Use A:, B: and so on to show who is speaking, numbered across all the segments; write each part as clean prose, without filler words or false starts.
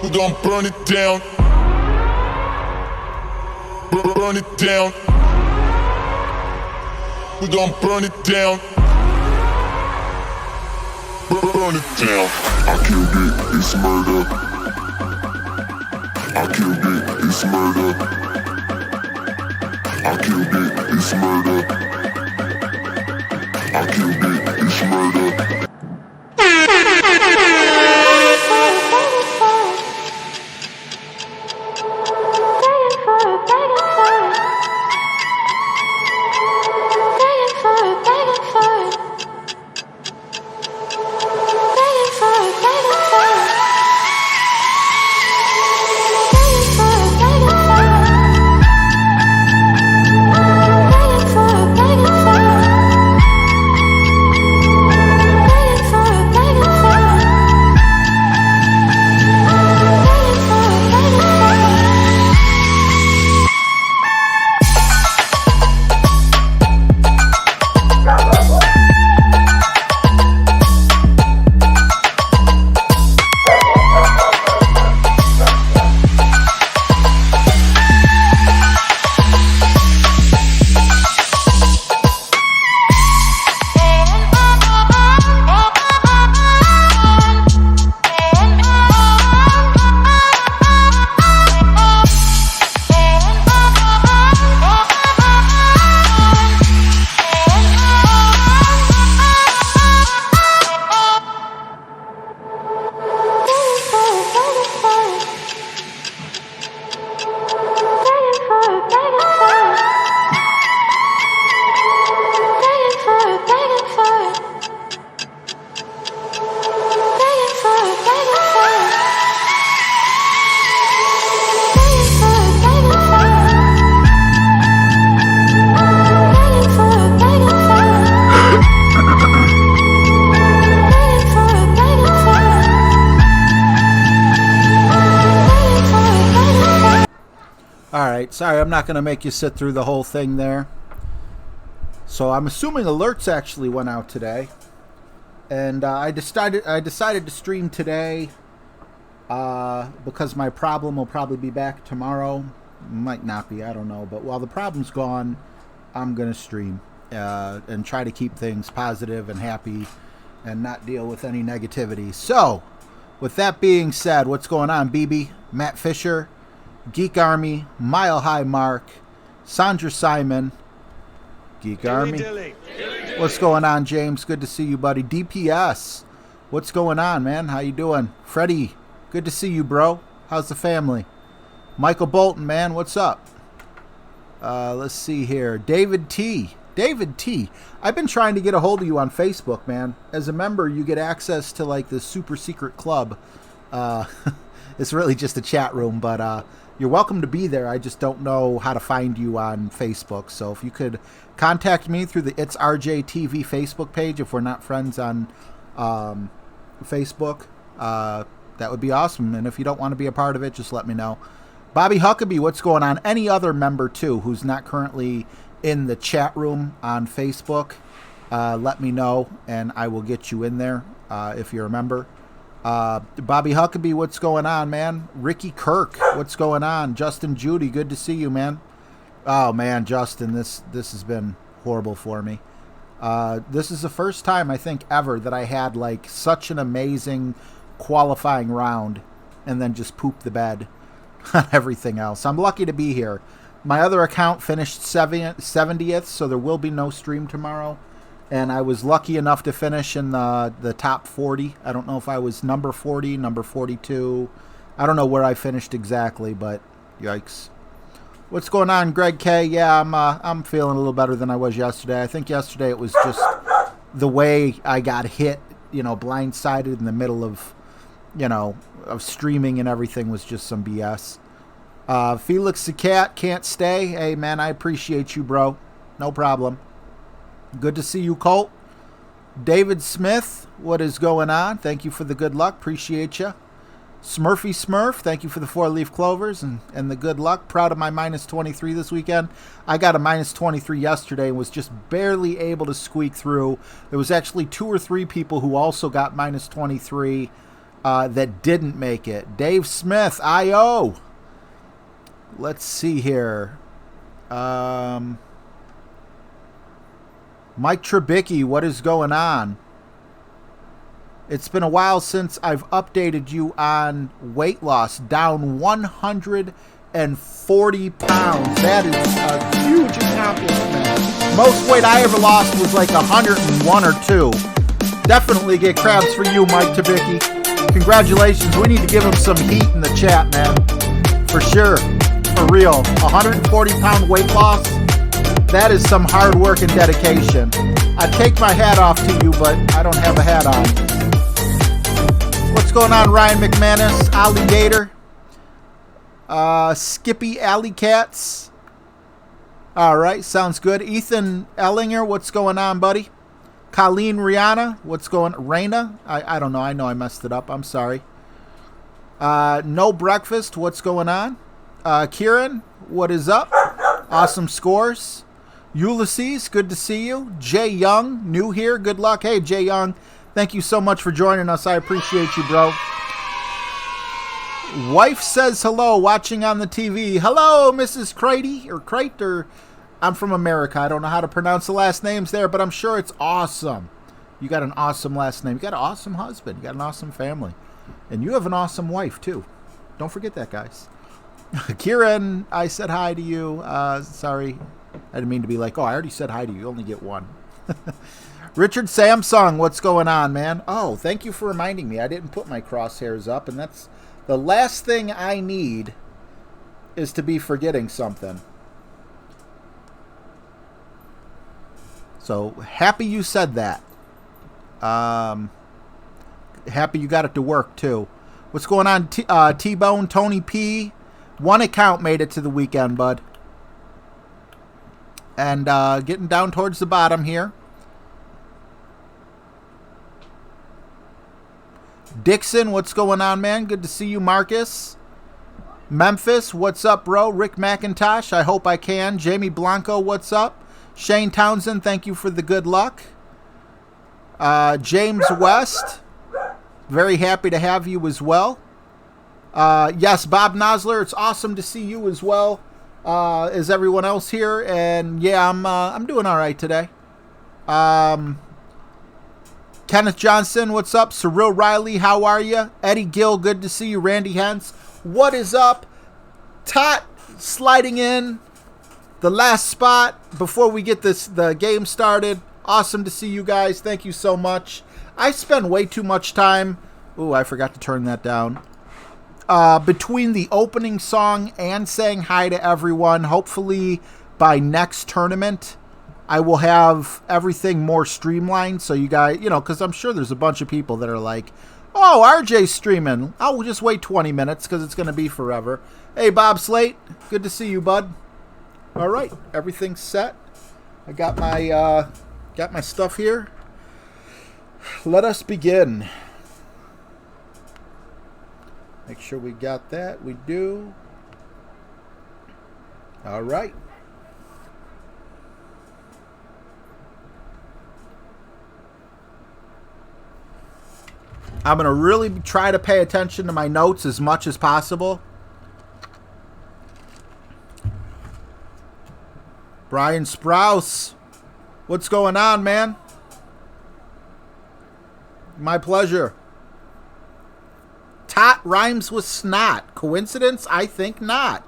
A: We gon' burn it down. Burn it down. We gon' burn it down. Burn it down. I killed it, it's murder. I killed it, it's murder. I killed it, it's murder. I killed it, it's murder.
B: Alright, sorry, I'm not going to make you sit through the whole thing there. So I'm assuming alerts actually went out today. And I decided to stream today because my problem will probably be back tomorrow. Might not be, I don't know. But while the problem's gone, I'm going to stream and try to keep things positive and happy and not deal with any negativity. So, with that being said, what's going on, BB? Matt Fisher, Geek Army, Mile High Mark, Sandra Simon, Geek Army. What's going on, James? Good to see you, buddy. DPS, what's going on, man? How you doing? Freddie, good to see you, bro. How's the family? Michael Bolton, man, what's up? Let's see here. David T. David T. I've been trying to get a hold of you on Facebook, man. As a member, you get access to like this super secret club. It's really just a chat room, but you're welcome to be there. I just don't know how to find you on Facebook. So if you could contact me through the It's RJ TV Facebook page, if we're not friends on Facebook, that would be awesome. And if you don't want to be a part of it, just let me know. Bobby Huckabee, what's going on? Any other member, too, who's not currently in the chat room on Facebook, let me know, and I will get you in there if you're a member. Bobby Huckabee, what's going on, man? Ricky Kirk, what's going on? Justin Judy, good to see you, man. Oh, man, Justin, this has been horrible for me. This is the first time, I think, ever that I had, like, such an amazing qualifying round and then just poop the bed on everything else. I'm lucky to be here. My other account finished 70th, so there will be no stream tomorrow. And I was lucky enough to finish in the top 40. I don't know if I was number 40, number 42. I don't know where I finished exactly, but yikes. What's going on, Greg K? Yeah, I'm feeling a little better than I was yesterday. I think yesterday it was just the way I got hit, you know, blindsided in the middle of, you know, of streaming and everything was just some BS. Felix the Cat can't stay. Hey, man, I appreciate you, bro. No problem. Good to see you, Colt. David Smith, what is going on? Thank you for the good luck. Appreciate you. Smurfy Smurf, thank you for the 4-leaf clovers and the good luck. Proud of my minus 23 this weekend. I got a minus 23 yesterday and was just barely able to squeak through. There was actually 2 or 3 people who also got minus 23. that didn't make it. Dave Smith, IO. Let's see here. Mike Trubicki, what is going on? It's been a while since I've updated you on weight loss. Down 140 pounds. That is a huge accomplishment. Most weight I ever lost was like 101 or 2. Definitely get crabs for you, Mike Trubicki. Congratulations. We need to give him some heat in the chat, man. For sure. For real. 140-pound weight loss. That is some hard work and dedication. I take my hat off to you, but I don't have a hat on. What's going on, Ryan McManus? Alligator. Skippy Alley Cats. All right, sounds good. Ethan Ellinger, what's going on, buddy? Colleen Rihanna, what's going on? Raina? I don't know. I know I messed it up. I'm sorry. No Breakfast, what's going on? Kieran, what is up? Awesome scores. Ulysses, good to see you. Jay Young, new here. Good luck. Hey, Jay Young, thank you so much for joining us. I appreciate you, bro. Wife says hello, watching on the TV. Hello, Mrs. Crate, or I'm from America. I don't know how to pronounce the last names there, but I'm sure it's awesome. You got an awesome last name. You got an awesome husband. You got an awesome family. And you have an awesome wife, too. Don't forget that, guys. Kieran, I said hi to you. Sorry. I didn't mean to be like, oh, I already said hi to you. You only get one. Richard Samsung, what's going on, man? Oh, thank you for reminding me. I didn't put my crosshairs up, and that's the last thing I need is to be forgetting something. So, happy you said that. Happy you got it to work, too. What's going on, T-Bone, Tony P? One account made it to the weekend, bud. And getting down towards the bottom here. Dixon, what's going on, man? Good to see you, Marcus. Memphis, what's up, bro? Rick McIntosh, I hope I can. Jamie Blanco, what's up? Shane Townsend, thank you for the good luck. James West, very happy to have you as well. Yes, Bob Nosler, it's awesome to see you as well as everyone else here. And yeah, I'm doing all right today. Kenneth Johnson, what's up? Cyril Riley, how are you? Eddie Gill, good to see you. Randy Hens, what is up? Tot sliding in the last spot before we get the game started. Awesome to see you guys. Thank you so much. I spend way too much time. Ooh, I forgot to turn that down. Between the opening song and saying hi to everyone. Hopefully by next tournament, I will have everything more streamlined. So you guys, because I'm sure there's a bunch of people that are like, oh, RJ's streaming. I'll just wait 20 minutes because it's going to be forever. Hey, Bob Slate. Good to see you, bud. All right. Everything's set. I got my stuff here. Let us begin. Make sure we got that. We do. All right. I'm going to really try to pay attention to my notes as much as possible. Brian Sprouse, what's going on, man? My pleasure. Tot rhymes with snot. Coincidence? I think not.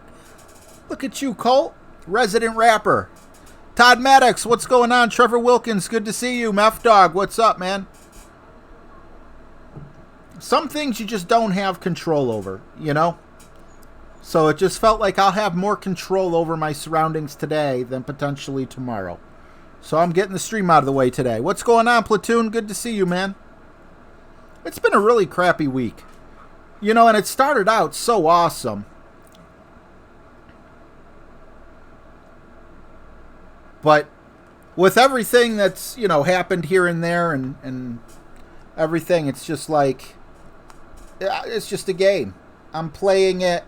B: Look at you, Colt. Resident rapper. Todd Maddox, what's going on? Trevor Wilkins, good to see you. Meth Dog, what's up, man? Some things you just don't have control over, So it just felt like I'll have more control over my surroundings today than potentially tomorrow. So I'm getting the stream out of the way today. What's going on, Platoon? Good to see you, man. It's been a really crappy week. And it started out so awesome. But with everything that's, happened here and there and everything, it's just like, it's just a game. I'm playing it.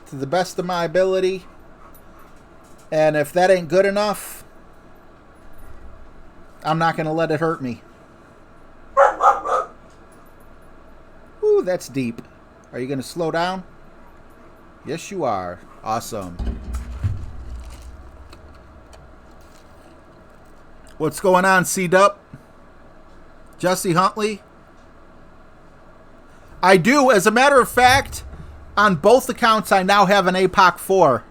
B: To the best of my ability. And if that ain't good enough, I'm not going to let it hurt me. Ooh, that's deep. Are you going to slow down? Yes, you are. Awesome. What's going on, C-Dup? Jesse Huntley? I do. As a matter of fact, on both accounts, I now have an APOC 4.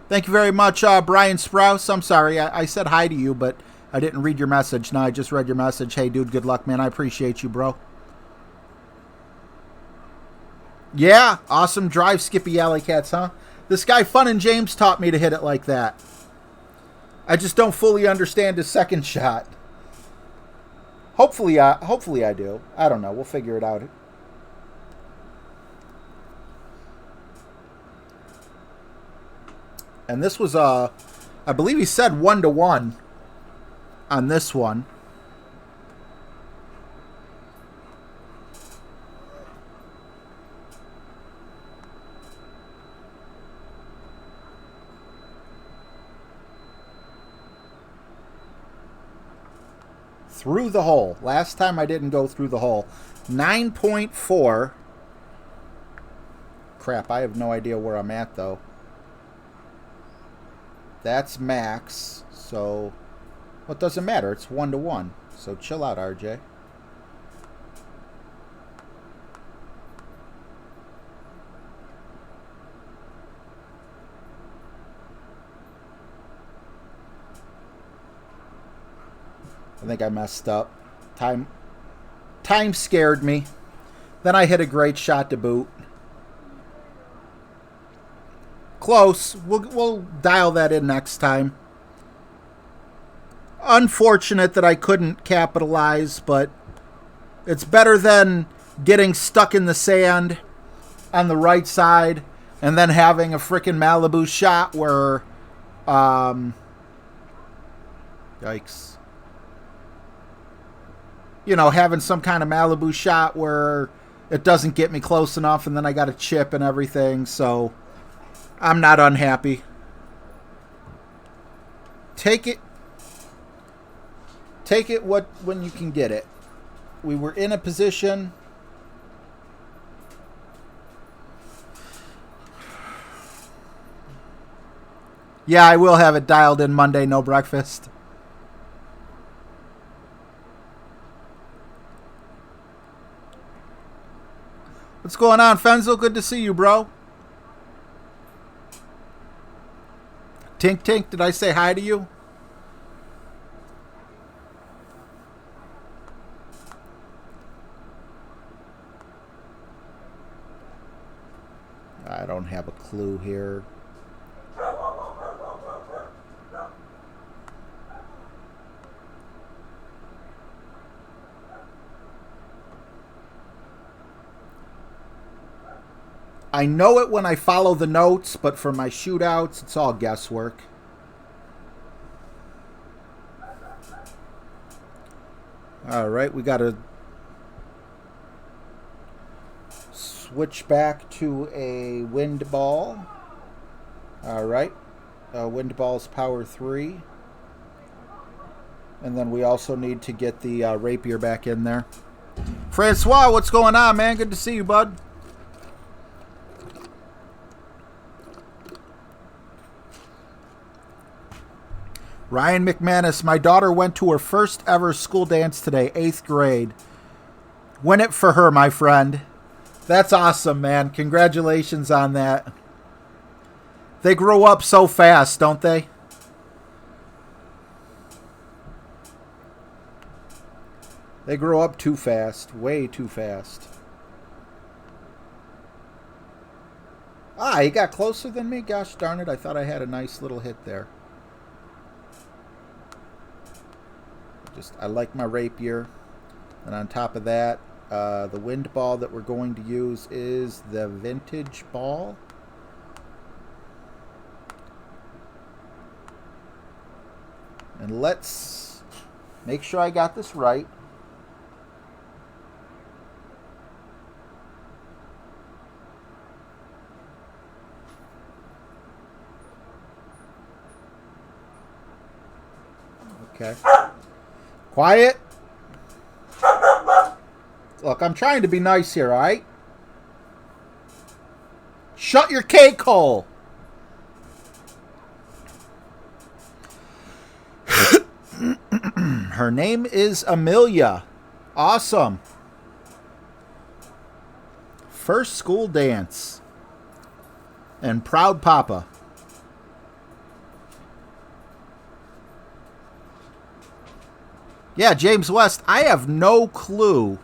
B: Thank you very much, Brian Sprouse. I'm sorry. I said hi to you, but I didn't read your message. No, I just read your message. Hey, dude, good luck, man. I appreciate you, bro. Yeah, awesome drive, Skippy Alley Cats, huh? This guy, Fun and James, taught me to hit it like that. I just don't fully understand his second shot. Hopefully I do. I don't know. We'll figure it out. And this was, I believe he said 1-to-1 on this one. Through the hole. Last time I didn't go through the hole. 9.4. Crap, I have no idea where I'm at, though. That's max, so what doesn't matter? It's 1-to-1. So chill out, RJ. I think I messed up. Time scared me. Then I hit a great shot to boot. Close. We'll dial that in next time. Unfortunate that I couldn't capitalize, but it's better than getting stuck in the sand on the right side and then having a freaking Malibu shot where, yikes. You know, having some kind of Malibu shot where it doesn't get me close enough and then I got a chip and everything, so I'm not unhappy. Take it when you can get it. We were in a position. Yeah, I will have it dialed in Monday, no breakfast. What's going on, Fenzel? Good to see you, bro. Tink Tink, did I say hi to you? I don't have a clue here. I know it when I follow the notes, but for my shootouts, it's all guesswork. All right, we got to switch back to a wind ball. All right, wind ball's power 3. And then we also need to get the rapier back in there. Francois, what's going on, man? Good to see you, bud. Ryan McManus, my daughter went to her first ever school dance today, 8th grade. Win it for her, my friend. That's awesome, man. Congratulations on that. They grow up so fast, don't they? They grow up too fast. Way too fast. Ah, he got closer than me? Gosh darn it. I thought I had a nice little hit there. I like my rapier. And on top of that, the wind ball that we're going to use is the vintage ball. And let's make sure I got this right. Okay. Quiet. Look, I'm trying to be nice here, all right? Shut your cake hole. Her name is Amelia. Awesome. First school dance. And proud papa. Yeah, James West, I have no clue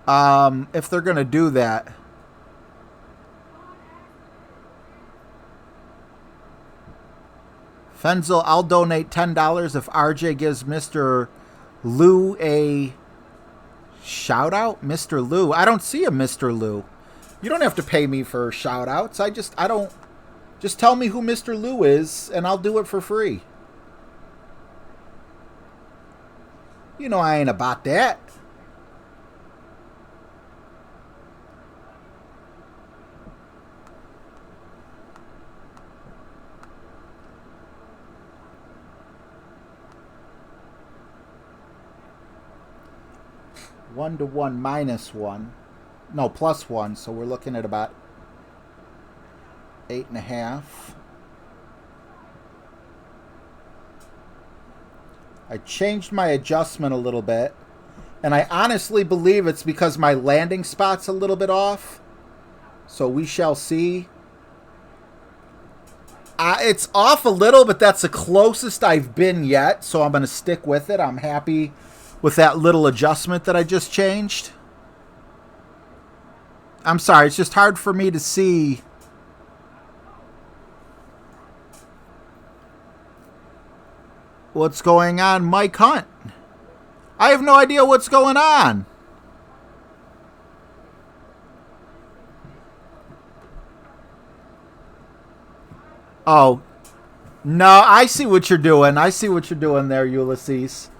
B: if they're going to do that. Fenzel, I'll donate $10 if RJ gives Mr. Lou a shout out. Mr. Lou. I don't see a Mr. Lou. You don't have to pay me for shout outs. Just tell me who Mr. Lou is and I'll do it for free. You know I ain't about that. One to one minus one. No, plus one. So we're looking at about 8.5. I changed my adjustment a little bit. And I honestly believe it's because my landing spot's a little bit off. So we shall see. It's off a little, but that's the closest I've been yet. So I'm going to stick with it. I'm happy with that little adjustment that I just changed. I'm sorry, it's just hard for me to see what's going on. Mike Hunt. I have no idea what's going on. Oh. No, I see what you're doing. I see what you're doing there, Ulysses.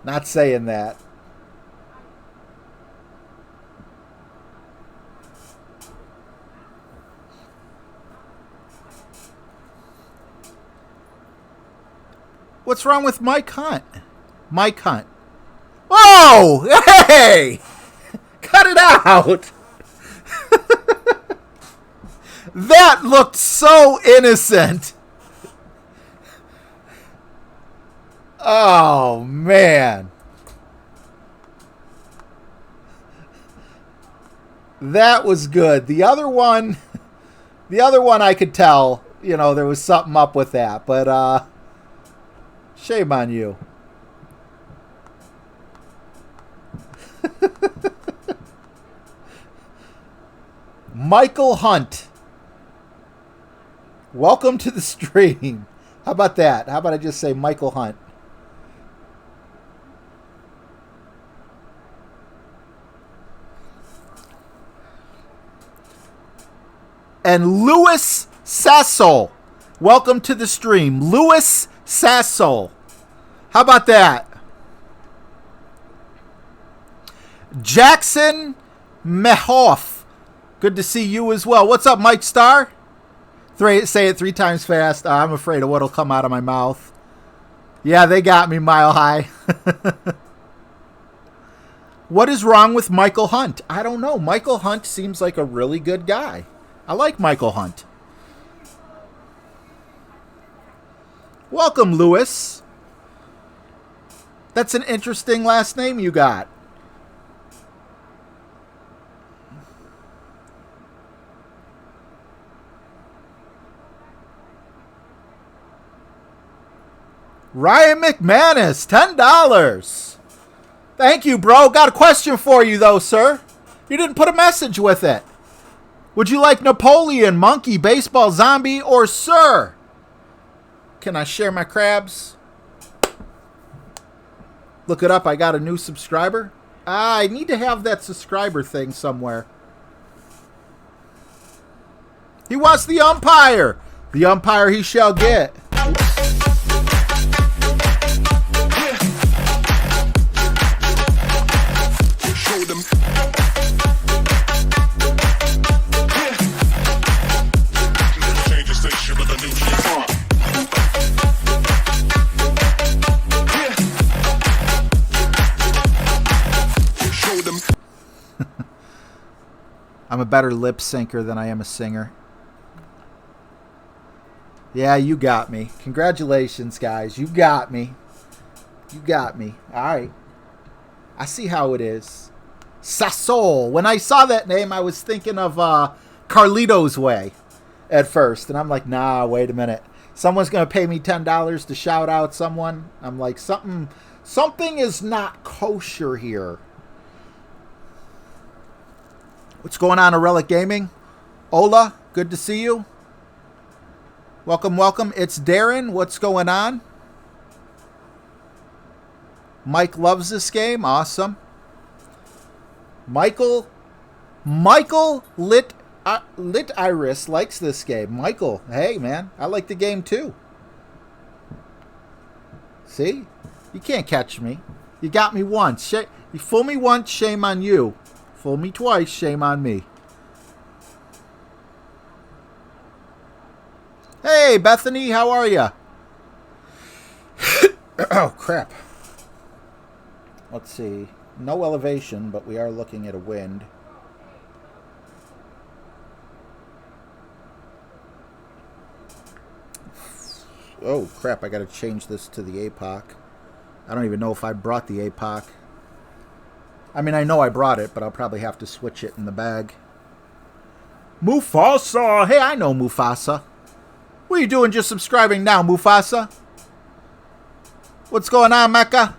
B: Not saying that. What's wrong with Mike Hunt? Mike Hunt. Oh! Hey! Cut it out! That looked so innocent. Oh, man. That was good. The other one I could tell, you know, there was something up with that, but shame on you. Michael Hunt. Welcome to the stream. How about that? How about I just say Michael Hunt? And Louis Sassol. Welcome to the stream. Louis Sassol. How about that? Jackson Mehoff. Good to see you as well. What's up, Mike Starr? Say it 3 times fast. I'm afraid of what'll come out of my mouth. Yeah, they got me, Mile High. What is wrong with Michael Hunt? I don't know. Michael Hunt seems like a really good guy. I like Michael Hunt. Welcome, Lewis. That's an interesting last name you got. Ryan McManus, $10. Thank you, bro. Got a question for you, though, sir. You didn't put a message with it. Would you like Napoleon, Monkey, Baseball, Zombie, or Sir? Can I share my crabs? Look it up. I got a new subscriber. I need to have that subscriber thing somewhere. He wants the umpire. The umpire he shall get. I'm a better lip syncer than I am a singer. Yeah, you got me. Congratulations, guys. You got me. You got me. All right. I see how it is. Sasol. When I saw that name, I was thinking of Carlito's Way at first. And I'm like, nah, wait a minute. Someone's going to pay me $10 to shout out someone. I'm like, something is not kosher here. What's going on, Relic Gaming? Ola, good to see you. Welcome, welcome. It's Darren. What's going on? Mike loves this game. Awesome. Michael Lit Iris likes this game. Michael, hey, man. I like the game, too. See? You can't catch me. You got me once. You fool me once, shame on you. Fool me twice, shame on me. Hey, Bethany, how are you? Oh, crap. Let's see. No elevation, but we are looking at a wind. Oh, crap. I got to change this to the APOC. I don't even know if I brought the APOC. I mean, I know I brought it, but I'll probably have to switch it in the bag. Mufasa! Hey, I know Mufasa. What are you doing just subscribing now, Mufasa? What's going on, Mecca?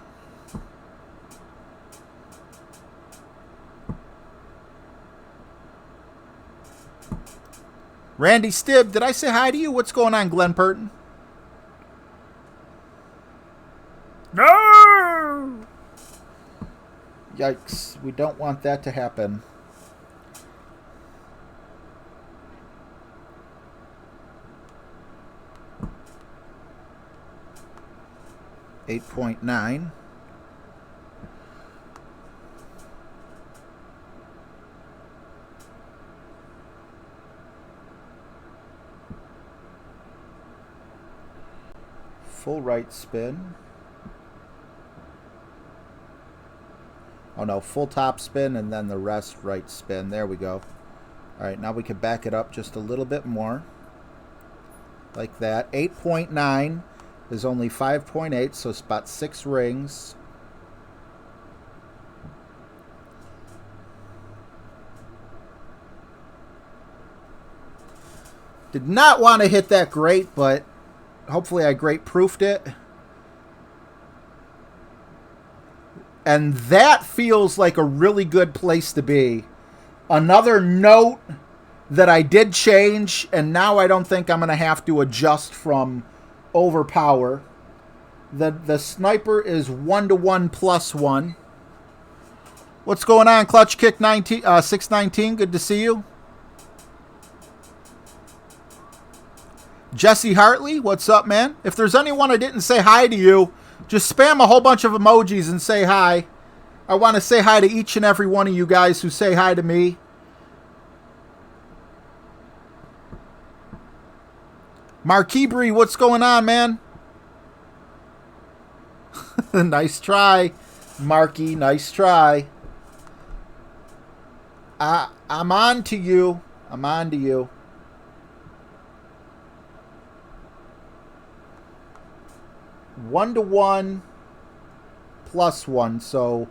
B: Randy Stibb, did I say hi to you? What's going on, Glenn Purton? No! Yikes, we don't want that to happen. $8.9. Full right spin. Oh no, full top spin and then the rest right spin. There we go. Alright, now we can back it up just a little bit more. Like that. 8.9 is only 5.8, so it's about 6 rings. Did not want to hit that great, but hopefully I great proofed it. And that feels like a really good place to be. Another note that I did change, and now I don't think I'm going to have to adjust from overpower. The sniper is 1-to-1 +1. What's going on, Clutch Kick 619? Good to see you. Jesse Hartley, what's up, man? If there's anyone I didn't say hi to you, just spam a whole bunch of emojis and say hi. I want to say hi to each and every one of you guys who say hi to me. Mark Hebrew, what's going on, man? Nice try, Marky. Nice try. I'm on to you. I'm on to you. +1 +1, so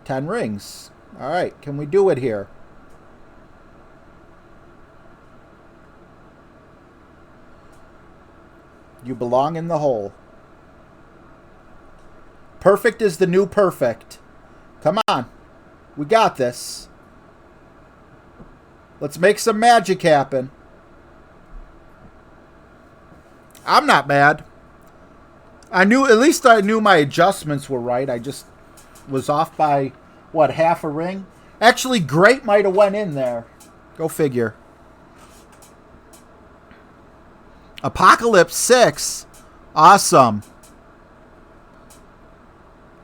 B: 10 rings. All right, can we do it here? You belong in the hole. Perfect is the new perfect. Come on. We got this. Let's make some magic happen. I'm not mad. At least I knew my adjustments were right. I just was off by, what, half a ring? Actually, great might have went in there. Go figure. Apocalypse 6. Awesome.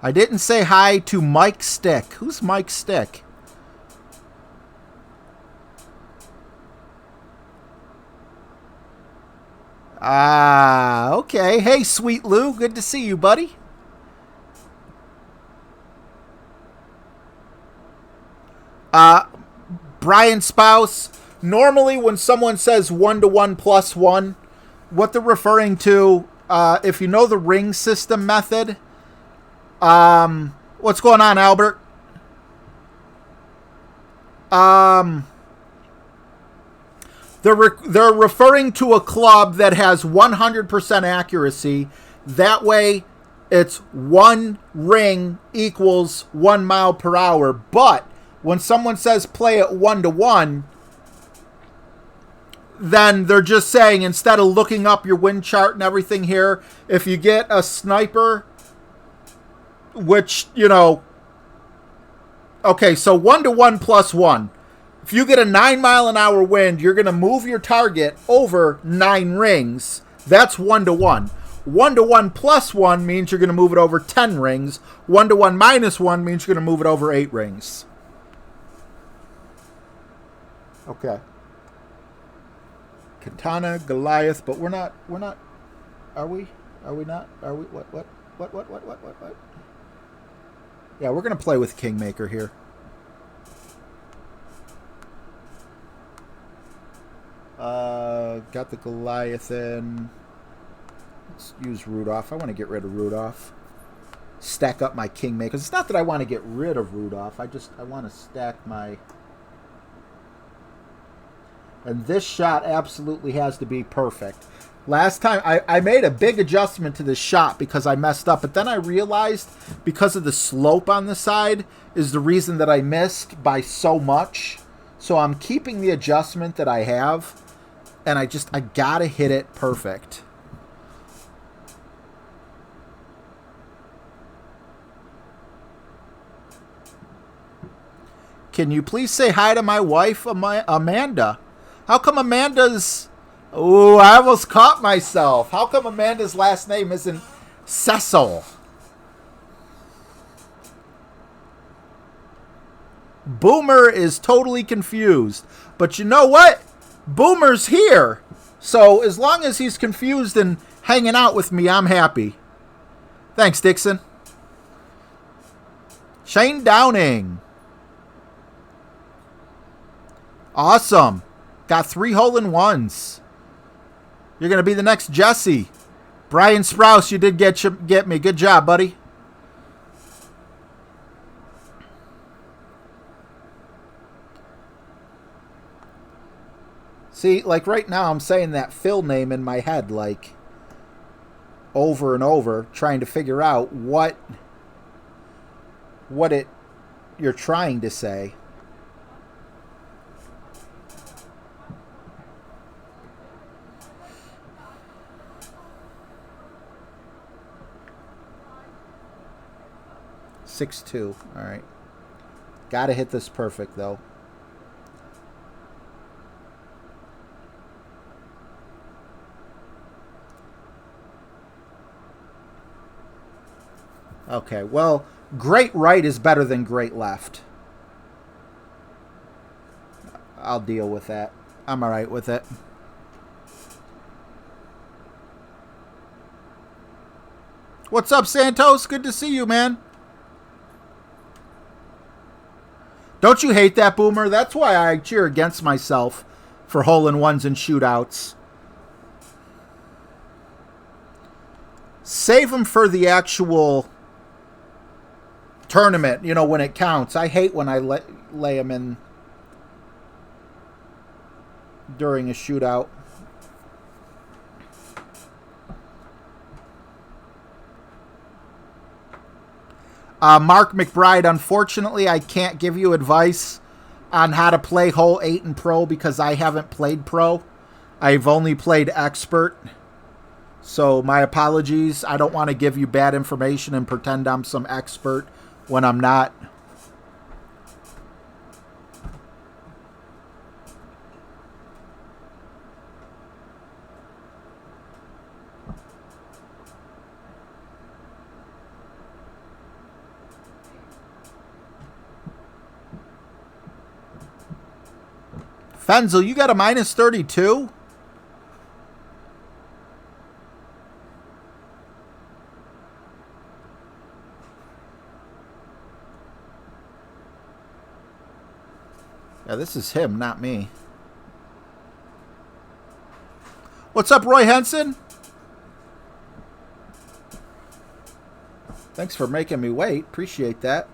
B: I didn't say hi to Mike Stick. Who's Mike Stick? Ah, okay. Hey, Sweet Lou. Good to see you, buddy. Brian Spouse, normally when someone says 1-to-1 plus 1, what they're referring to, if you know the ring system method, what's going on, Albert? They're referring to a club that has 100% accuracy. That way, it's 1 ring equals 1 mile per hour. But when someone says play it 1-to-1, then they're just saying, instead of looking up your wind chart and everything here, if you get a sniper, which, you know, okay, so 1-to-1 plus 1. If you get a 9-mile-an-hour wind, you're going to move your target over 9 rings. That's 1-to-1. 1-to-1 plus 1 means you're going to move it over 10 rings. 1-to-1 minus 1 means you're going to move it over 8 rings. Okay. Katana, Goliath, but we're not, are we? Are we not? Are we, what? Yeah, we're going to play with Kingmaker here. Got the Goliath in. Let's use Rudolph. I want to get rid of Rudolph. Stack up my Kingmakers. It's not that I want to get rid of Rudolph. I want to stack my... And this shot absolutely has to be perfect. Last time, I made a big adjustment to this shot because I messed up. But then I realized because of the slope on the side is the reason that I missed by so much. So I'm keeping the adjustment that I have. And I gotta hit it perfect. Can you please say hi to my wife, Amanda? How come Amanda's... Oh, I almost caught myself. How come Amanda's last name isn't Cecil? Boomer is totally confused. But you know what? Boomer's here. So as long as he's confused and hanging out with me, I'm happy. Thanks, Dixon. Shane Downing. Awesome. Got 3 hole-in-ones. You're going to be the next Jesse. Brian Sprouse, you did get me. Good job, buddy. See, like right now, I'm saying that Phil name in my head, like, over and over, trying to figure out what you're trying to say. (6-2). All right. Got to hit this perfect, though. Okay, well, great right is better than great left. I'll deal with that. I'm all right with it. What's up, Santos? Good to see you, man. Don't you hate that, Boomer? That's why I cheer against myself for hole-in-ones and shootouts. Save them for the actual tournament, you know, when it counts. I hate when I lay them in during a shootout. Mark McBride, unfortunately, I can't give you advice on how to play hole 8 in pro because I haven't played pro. I've only played expert. So my apologies. I don't want to give you bad information and pretend I'm some expert when I'm not. Fenzel, you got a minus 32? Yeah, this is him, not me. What's up, Roy Henson? Thanks for making me wait. Appreciate that.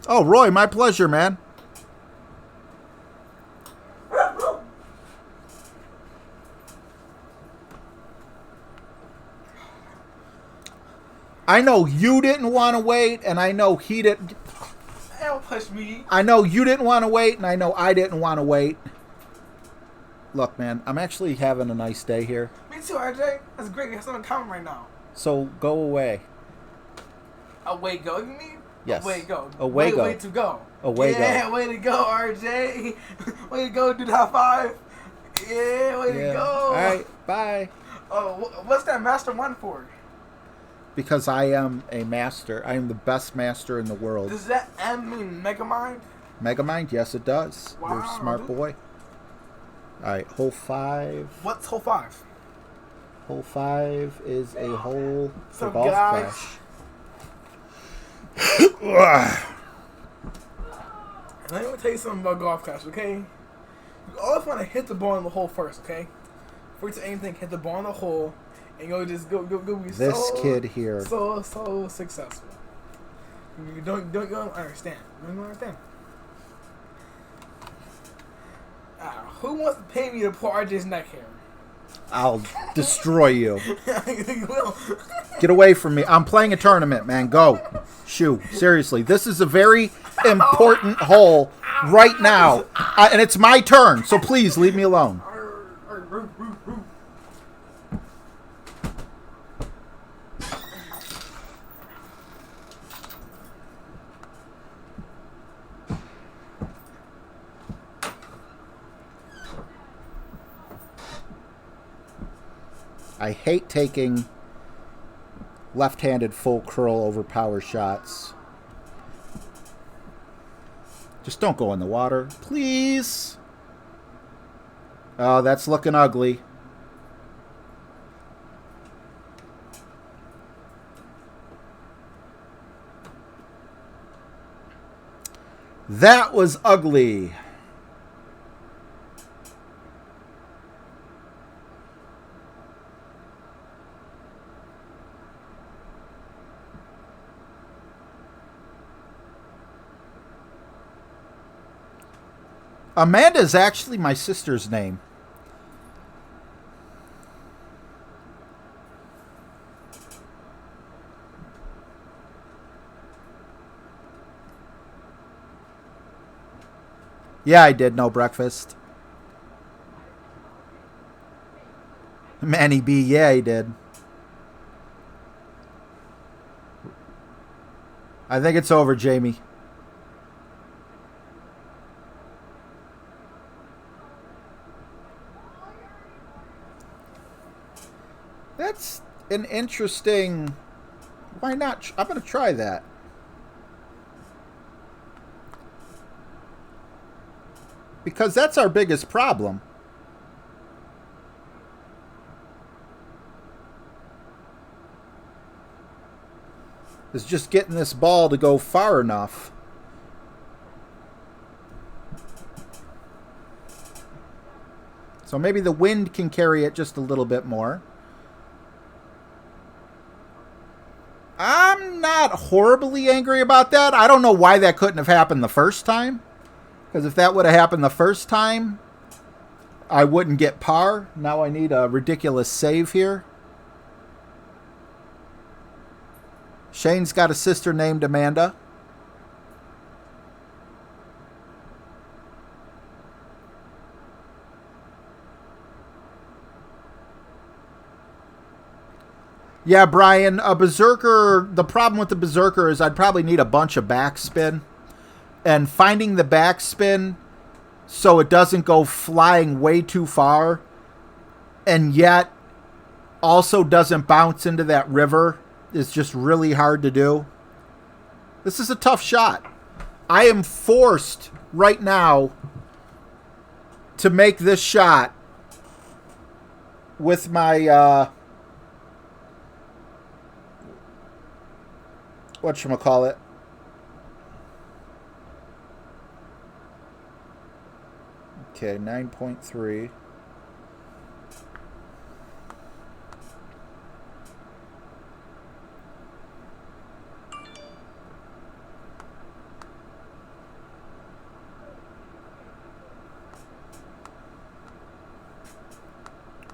B: Oh, Roy, my pleasure, man. I know you didn't want to wait, and I know he didn't.
C: Don't push me.
B: I know you didn't want to wait, and I know I didn't want to wait. Look, man, I'm actually having a nice day here.
C: Me too, RJ. That's great. We have something in common right now.
B: So go away.
C: Away go, you mean?
B: Yes.
C: Away go.
B: Away go.
C: Way to go.
B: Away go.
C: Yeah, way to go, RJ. Way to go, do the high five. Yeah, way to go.
B: All right, bye.
C: Oh, what's that master one for?
B: Because I am a master. I am the best master in the world.
C: Does that M mean Megamind?
B: Megamind? Yes, it does.
C: Wow,
B: You're a smart boy. All right, hole 5.
C: What's hole 5?
B: Hole 5 is a hole for
C: So
B: golf
C: guys,
B: crash.
C: let me tell you something about golf crash, okay? You always want to hit the ball in the hole first, okay? Before you do anything, hit the ball in the hole, and you'll just go be
B: This kid here.
C: so successful. You don't understand. You don't understand. Who wants to pay me to pull RJ's neck hair?
B: I'll destroy you.
C: You will.
B: Get away from me. I'm playing a tournament, man. Go. Shoo. Seriously. This is a very important hole right now. And it's my turn. So please leave me alone. I hate taking left-handed full curl over power shots. Just don't go in the water, please. Oh, that's looking ugly. That was ugly. Amanda is actually my sister's name. Yeah, I did no breakfast. Manny B, yeah, he did. I think it's over, Jamie. That's an interesting... Why not? I'm going to try that. Because that's our biggest problem. Is just getting this ball to go far enough. So maybe the wind can carry it just a little bit more. I'm not horribly angry about that. I don't know why that couldn't have happened the first time. Because if that would have happened the first time, I wouldn't get par. Now I need a ridiculous save here. Shane's got a sister named Amanda. Yeah, Brian, a Berserker, the problem with the Berserker is I'd probably need a bunch of backspin. And finding the backspin so it doesn't go flying way too far and yet also doesn't bounce into that river is just really hard to do. This is a tough shot. I am forced right now to make this shot with my whatchamacallit. Okay, 9.3.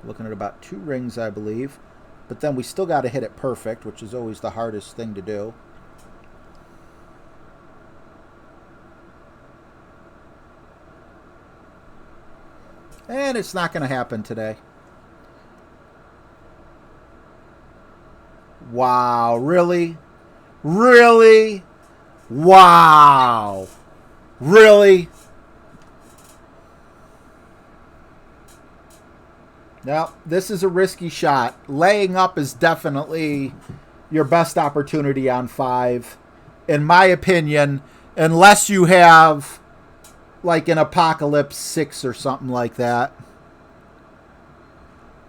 B: Looking at about 2 rings, I believe. But then we still got to hit it perfect, which is always the hardest thing to do. And it's not going to happen today. Wow, really? Really? Wow. Really? Now, this is a risky shot. Laying up is definitely your best opportunity on 5, in my opinion, unless you have like an Apocalypse 6 or something like that.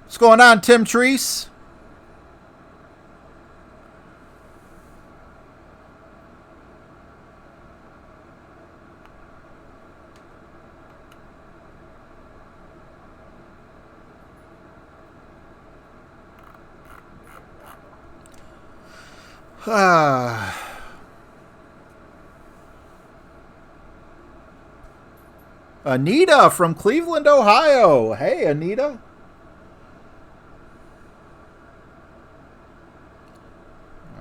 B: What's going on, Tim Treese? Anita from Cleveland, Ohio. Hey, Anita.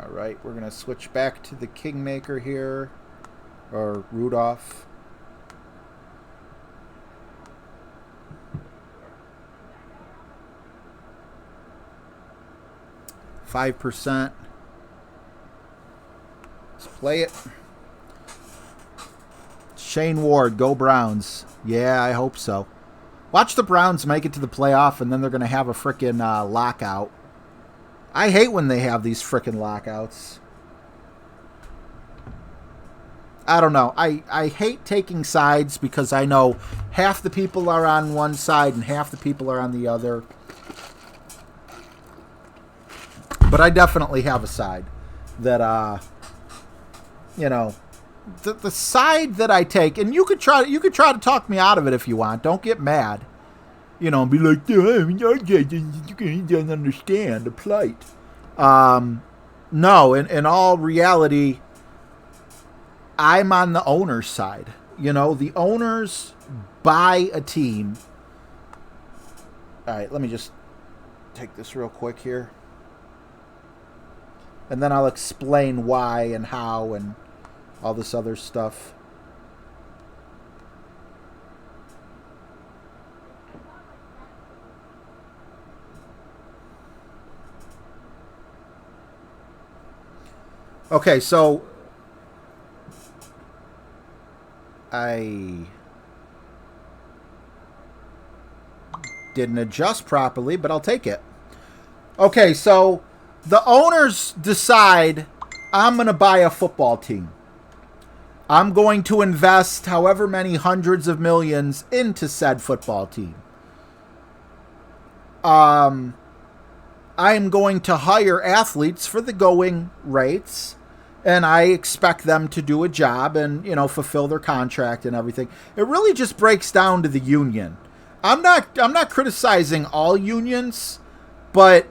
B: All right, we're going to switch back to the Kingmaker here, or Rudolph. %. Let's play it. Shane Ward, go Browns. Yeah, I hope so. Watch the Browns make it to the playoff, and then they're going to have a frickin' lockout. I hate when they have these frickin' lockouts. I don't know. I hate taking sides because I know half the people are on one side and half the people are on the other. But I definitely have a side that, you know, the side that I take, and you could try to talk me out of it if you want. Don't get mad, you know, and be like, oh, you don't understand the plight. No, in all reality, I'm on the owner's side. You know, the owners buy a team. All right, let me just take this real quick here, and then I'll explain why and how and all this other stuff. Okay, so I didn't adjust properly, but I'll take it. Okay, so the owners decide I'm going to buy a football team. I'm going to invest however many hundreds of millions into said football team. I am going to hire athletes for the going rates, and I expect them to do a job and, you know, fulfill their contract and everything. It really just breaks down to the union. I'm not criticizing all unions, but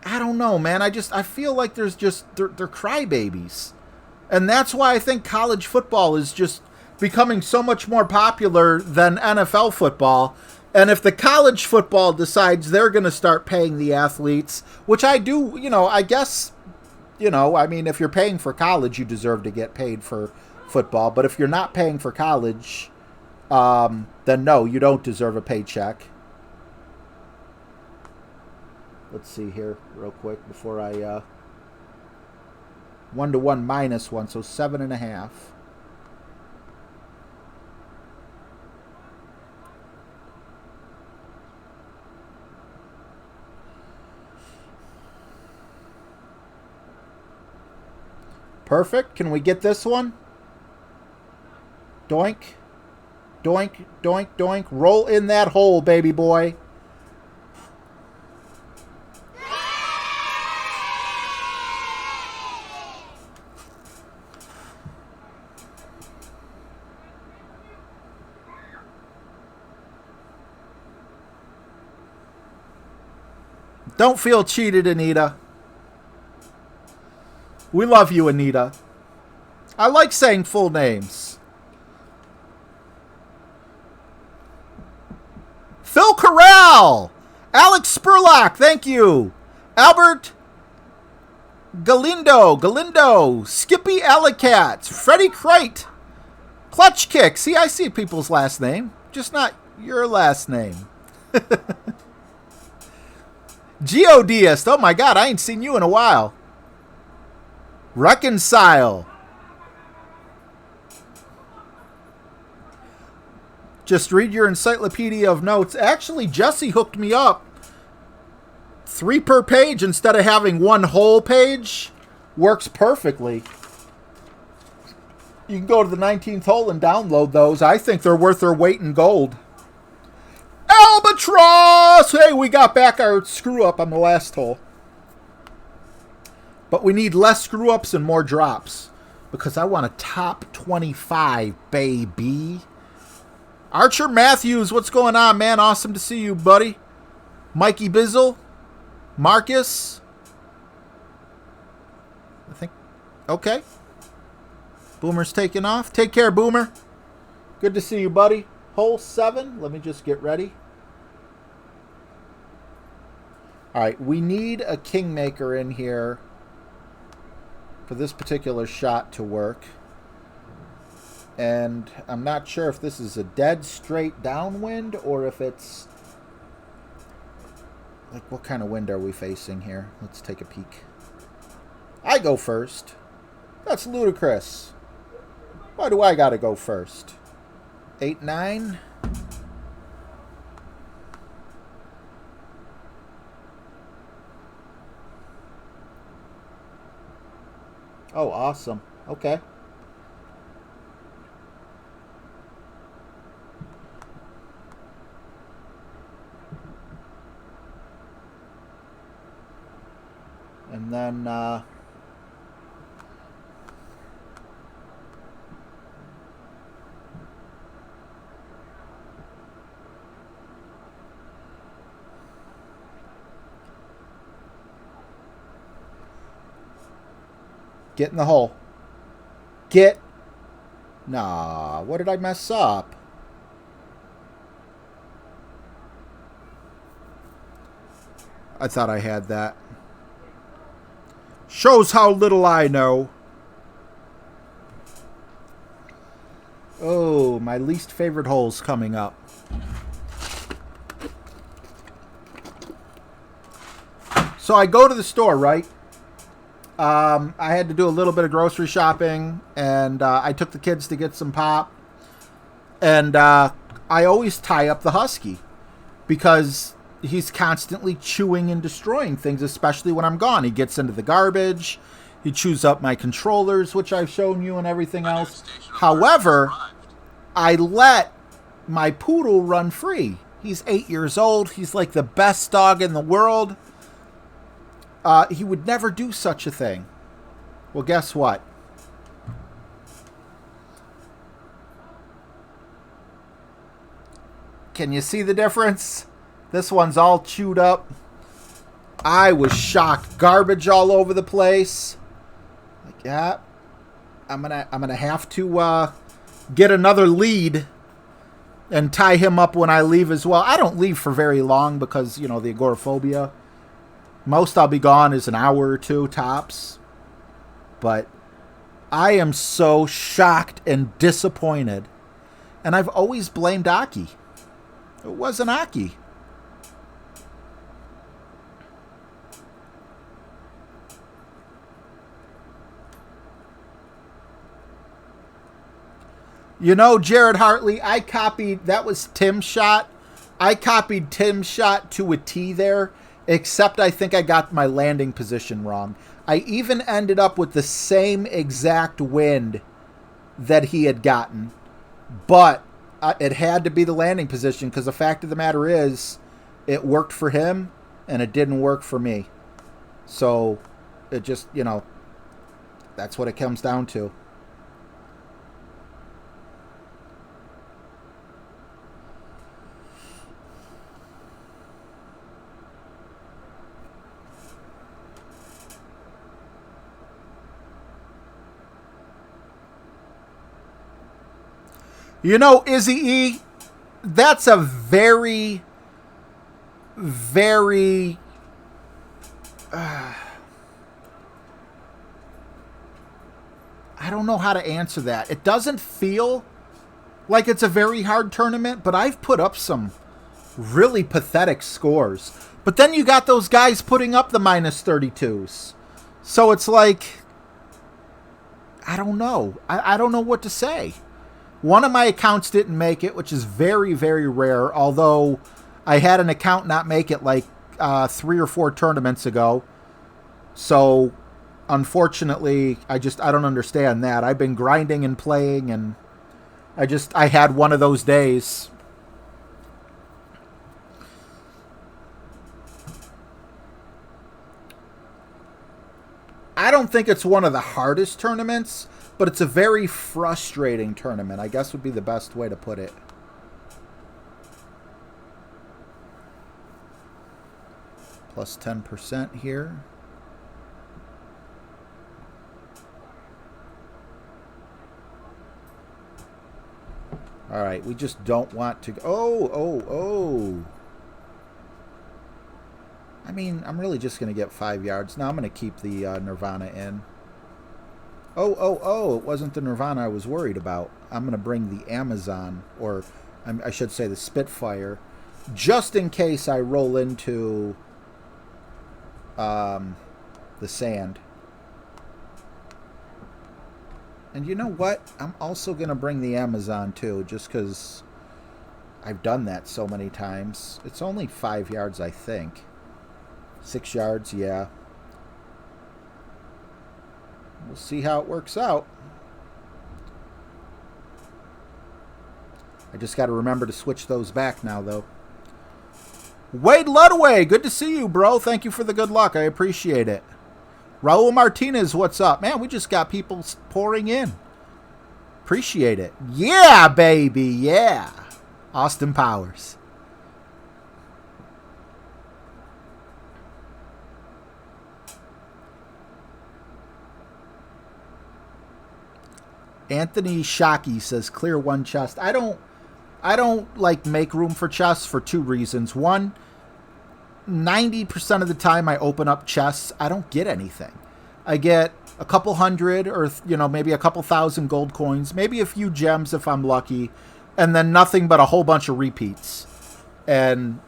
B: I don't know, man. I feel like they're crybabies. And that's why I think college football is just becoming so much more popular than NFL football. And if the college football decides they're going to start paying the athletes, which I do, you know, I guess, you know, I mean, if you're paying for college, you deserve to get paid for football. But if you're not paying for college, then no, you don't deserve a paycheck. Let's see here real quick before I... 1 to 1 minus 1, so 7.5. Perfect. Can we get this one? Doink. Doink, doink, doink. Roll in that hole, baby boy. Don't feel cheated, Anita. We love you, Anita. I like saying full names. Phil Corral! Alex Spurlock, thank you. Albert Galindo, Skippy Allocats, Freddie Crate, Clutch Kick. See, I see people's last name, just not your last name. Geodeist, oh my god, I ain't seen you in a while. Reconcile. Just read your encyclopedia of notes. Actually, Jesse hooked me up. 3 per page instead of having 1 whole page. Works perfectly. You can go to the 19th hole and download those. I think they're worth their weight in gold. Albatross! Hey, we got back our screw up on the last hole. But we need less screw ups and more drops. Because I want a top 25, baby. Archer Matthews, what's going on, man? Awesome to see you, buddy. Mikey Bizzle. Marcus. I think. Okay. Boomer's taking off. Take care, Boomer. Good to see you, buddy. Hole 7. Let me just get ready. All right. We need a Kingmaker in here for this particular shot to work. And I'm not sure if this is a dead straight downwind or if it's... Like, what kind of wind are we facing here? Let's take a peek. I go first. That's ludicrous. Why do I gotta go first? 8, 9. Oh, awesome. Okay. And then, get in the hole. Get. Nah, what did I mess up? I thought I had that. Shows how little I know. Oh, my least favorite hole's coming up. So I go to the store, right? I had to do a little bit of grocery shopping, and I took the kids to get some pop. And I always tie up the Husky because he's constantly chewing and destroying things, especially when I'm gone. He gets into the garbage. He chews up my controllers, which I've shown you, and everything else. However, I let my poodle run free. He's 8 years old. He's like the best dog in the world. He would never do such a thing. Well, guess what? Can you see the difference? This one's all chewed up. I was shocked. Garbage all over the place. Like, yeah, I'm gonna have to get another lead and tie him up when I leave as well. I don't leave for very long because, you know, the agoraphobia. Most I'll be gone is an hour or 2 tops. But I am so shocked and disappointed. And I've always blamed Aki. It wasn't Aki. You know, Jared Hartley, I copied, that was Tim's shot. I copied Tim's shot to a T there, except I think I got my landing position wrong. I even ended up with the same exact wind that he had gotten. But it had to be the landing position because the fact of the matter is it worked for him and it didn't work for me. So it just, that's what it comes down to. Izzy E, that's a very, very... I don't know how to answer that. It doesn't feel like it's a very hard tournament, but I've put up some really pathetic scores. But then you got those guys putting up the minus 32s. So it's like, I don't know. I don't know what to say. One of my accounts didn't make it, which is very, very rare, although I had an account not make it like 3 or 4 tournaments ago. So, unfortunately, I don't understand that. I've been grinding and playing, and I had one of those days. I don't think it's one of the hardest tournaments, but it's a very frustrating tournament, I guess would be the best way to put it. Plus 10% here. All right, we just don't want to... Oh. I mean, I'm really just going to get 5 yards. Now I'm going to keep the Nirvana in. Oh, it wasn't the Nirvana I was worried about. I'm going to bring the Amazon, or I should say the Spitfire, just in case I roll into the sand. And you know what? I'm also going to bring the Amazon too, just because I've done that so many times. It's only 5 yards, I think. 6 yards, yeah. We'll see how it works out. I just got to remember to switch those back now, though. Wade Ludway, good to see you, bro. Thank you for the good luck. I appreciate it. Raul Martinez, what's up? Man, we just got people pouring in. Appreciate it. Yeah, baby, yeah. Austin Powers. Anthony Shockey says clear one chest. I don't like make room for chests for 2 reasons. One, 90% of the time I open up chests, I don't get anything. I get a couple hundred or maybe a couple thousand gold coins, maybe a few gems if I'm lucky, and then nothing but a whole bunch of repeats. And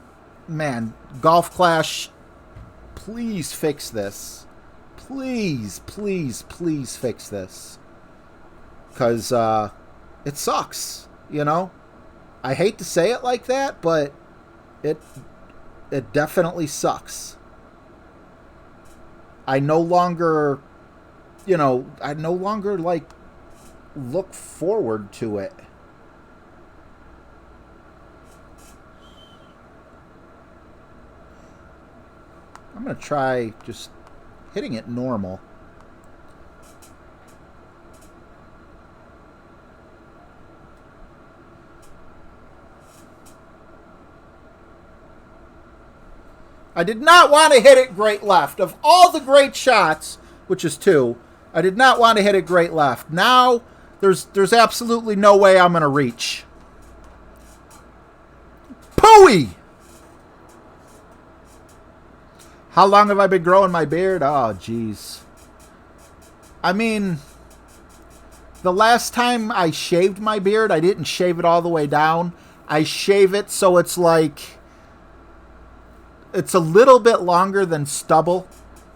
B: man, Golf Clash, please fix this. Please fix this. Because it sucks, I hate to say it like that, but it definitely sucks. I no longer like look forward to it. I'm going to try just hitting it normal. I did not want to hit it great left. Of all the great shots, which is 2, I did not want to hit it great left. Now, there's absolutely no way I'm going to reach. Pooey! How long have I been growing my beard? Oh, jeez. I mean, the last time I shaved my beard, I didn't shave it all the way down. I shave it so it's like... It's a little bit longer than stubble.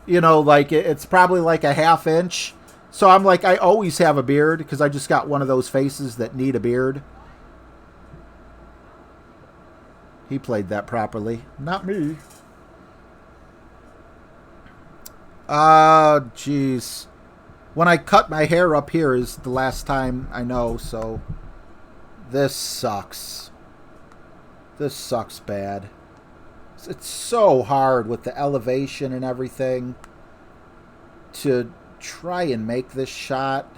B: Like it's probably like a ½ inch. So I'm like, I always have a beard because I just got one of those faces that need a beard. He played that properly. Not me. Jeez. When I cut my hair up here is the last time I know, so This sucks. This sucks bad. It's so hard with the elevation and everything to try and make this shot.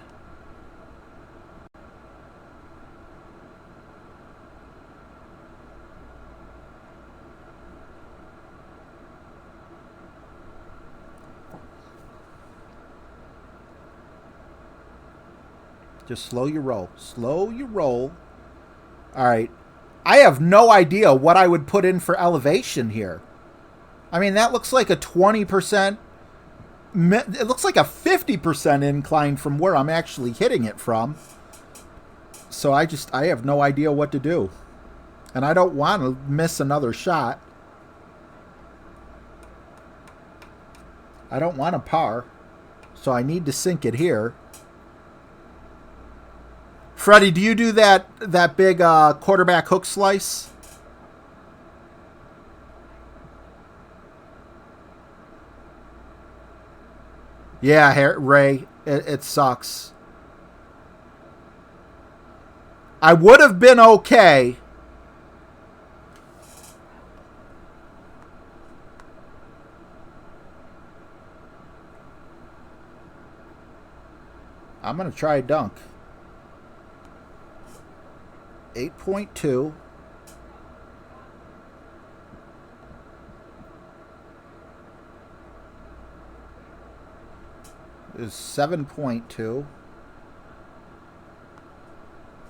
B: Just slow your roll. Slow your roll. All right. I have no idea what I would put in for elevation here. I mean, that looks like a 20%. It looks like a 50% incline from where I'm actually hitting it from. So I have no idea what to do. And I don't want to miss another shot. I don't want a par. So I need to sink it here. Freddie, do you do that big quarterback hook slice? Yeah, Ray, it sucks. I would have been okay. I'm going to try a dunk. 8.2. Is 7.2.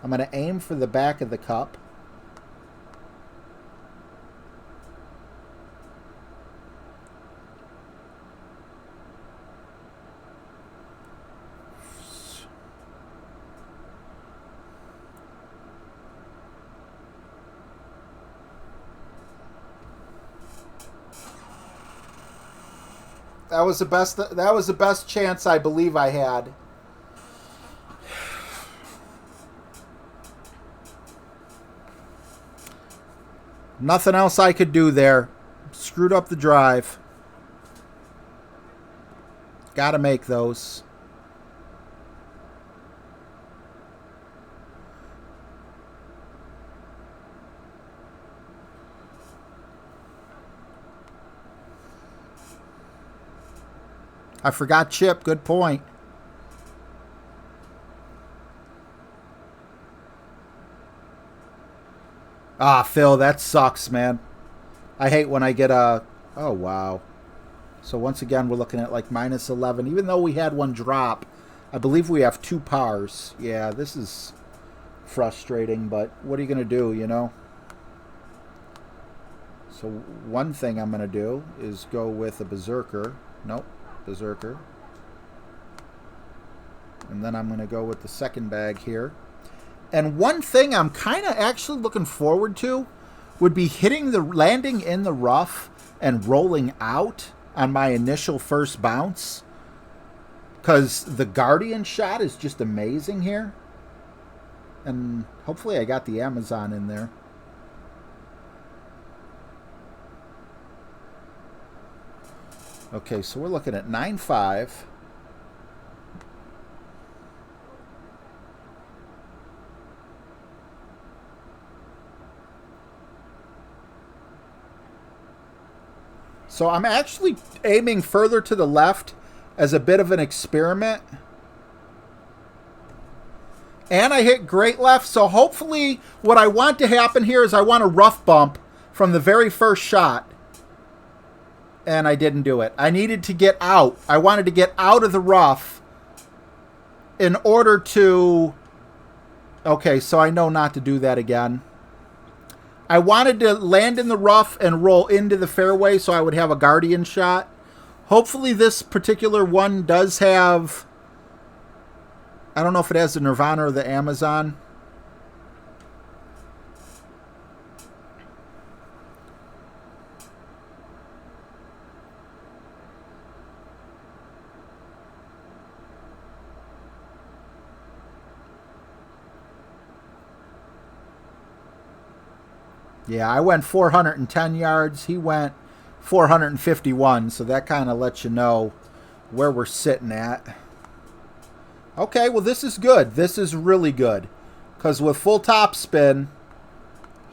B: I'm going to aim for the back of the cup. That was the best chance I believe I had. Nothing else I could do there. Screwed up the drive. Got to make those. I forgot chip. Good point. Ah, Phil, that sucks, man. I hate when I get a... Oh, wow. So once again, we're looking at like minus 11. Even though we had one drop, I believe we have 2 pars. Yeah, this is frustrating, but what are you going to do, you know? So one thing I'm going to do is go with a berserker. Nope. Berserker. And then I'm going to go with the second bag here. And one thing I'm kind of actually looking forward to would be landing in the rough and rolling out on my initial first bounce. Because the Guardian shot is just amazing here. And hopefully I got the Amazon in there. Okay, so we're looking at 9.5. So I'm actually aiming further to the left as a bit of an experiment. And I hit great left, so hopefully what I want to happen here is I want a rough bump from the very first shot. And I didn't do it. I needed to get out. I wanted to get out of the rough in order to... Okay, so I know not to do that again. I wanted to land in the rough and roll into the fairway so I would have a Guardian shot. Hopefully this particular one does have... I don't know if it has the Nirvana or the Amazon. Yeah, I went 410 yards. He went 451, so that kind of lets you know where we're sitting at. Okay, well, this is good. This is really good. Because with full top spin,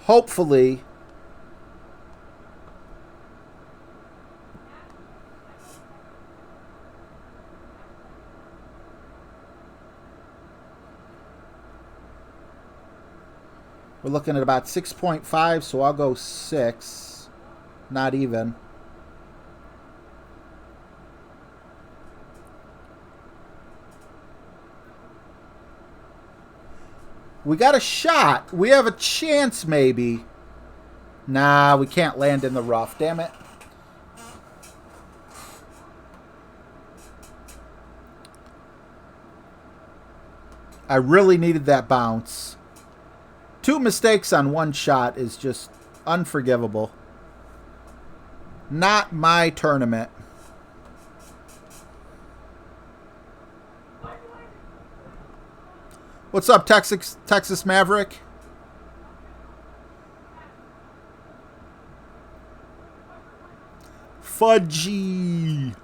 B: hopefully, we're looking at about 6.5, so I'll go 6. Not even. We got a shot. We have a chance, maybe. Nah, we can't land in the rough. Damn it. I really needed that bounce. 2 mistakes on 1 shot is just unforgivable. Not my tournament. What's up, Texas Maverick? Fudgy.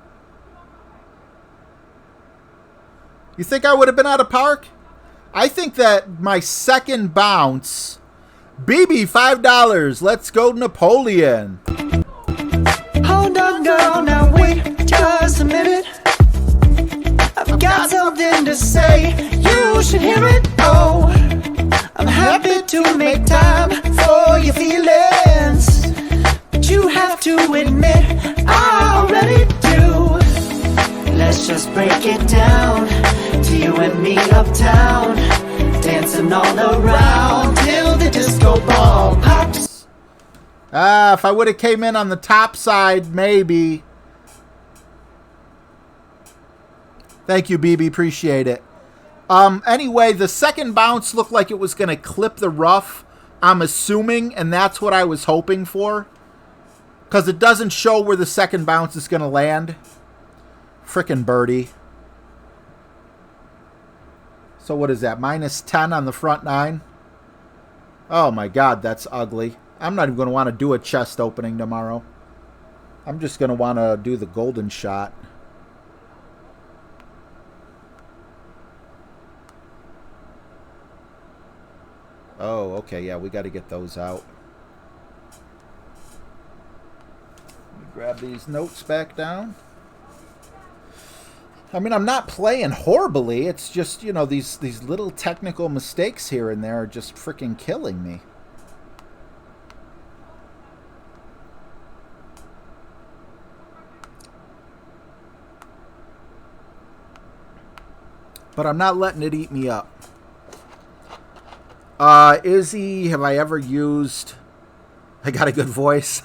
B: You think I would have been out of park? I think that my second bounce... BB, $5. Let's go, Napoleon.
D: Hold on, girl, now wait just a minute. I've got something to say, you should hear it. Oh, I'm happy to make time for your feelings, but you have to admit I already do. Let's just break it down to you and me uptown, dancing all around till the disco ball pops.
B: If I would have came in on the top side, maybe. Thank you, BB. Appreciate it. Anyway, the second bounce looked like it was going to clip the rough, I'm assuming, and that's what I was hoping for. Because it doesn't show where the second bounce is going to land. Frickin' birdie. So what is that? -10 on the front 9? Oh my god, that's ugly. I'm not even going to want to do a chest opening tomorrow. I'm just going to want to do the golden shot. Oh, okay, yeah, we got to get those out. Let me grab these notes back down. I mean, I'm not playing horribly. It's just, you know, these little technical mistakes here and there are just freaking killing me. But I'm not letting it eat me up. Izzy, have I ever used... I got a good voice.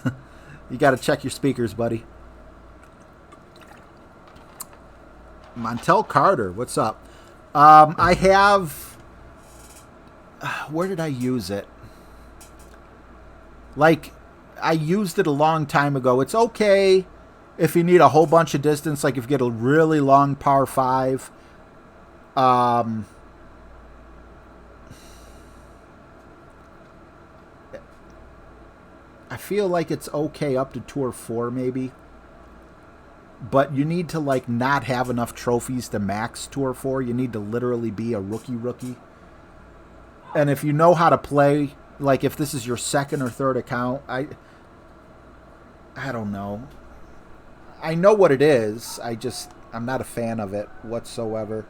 B: You got to check your speakers, buddy. Montel Carter, what's up? I have... Where did I use it? Like, I used it a long time ago. It's okay if you need a whole bunch of distance, like if you get a really long par 5. I feel like it's okay up to Tour 4 maybe. But you need to like not have enough trophies to max Tour 4. You need to literally be a rookie. And if you know how to play, like if this is your second or third account, I don't know. I know what it is. I'm not a fan of it whatsoever.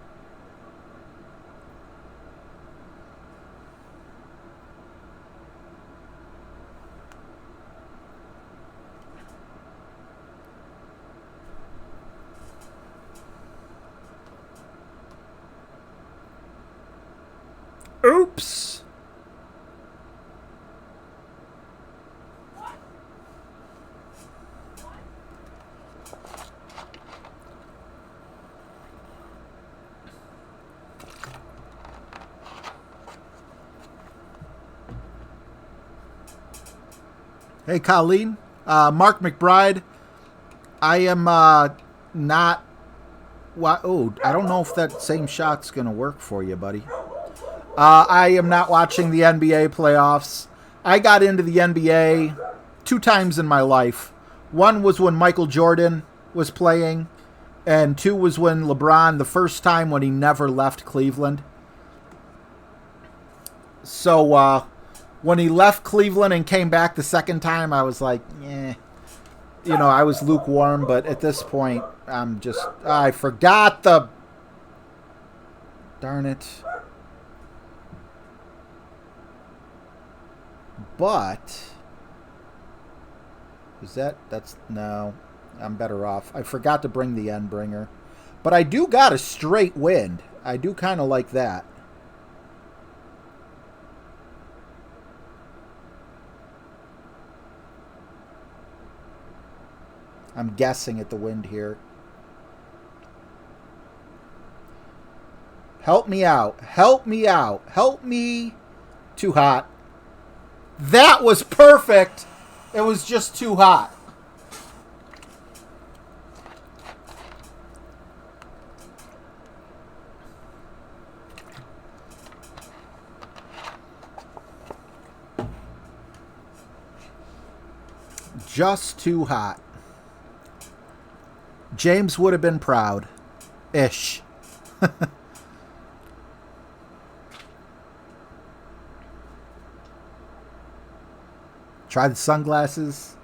B: Oops. Hey, Colleen. Mark McBride. I am not... Oh, I don't know if that same shot's going to work for you, buddy. I am not watching the NBA playoffs. I got into the NBA 2 times in my life. One was when Michael Jordan was playing, and 2 was when LeBron, the first time when he never left Cleveland. So when he left Cleveland and came back the second time, I was like, eh. You know, I was lukewarm, but at this point, I'm just... I forgot the... Darn it. But... Is that... That's... No. I'm better off. I forgot to bring the Endbringer. But I do got a straight wind. I do kind of like that. I'm guessing at the wind here. Help me out. Help me out. Help me. Too hot. That was perfect. It was just too hot. Just too hot. James would have been proud. Ish. Try the sunglasses.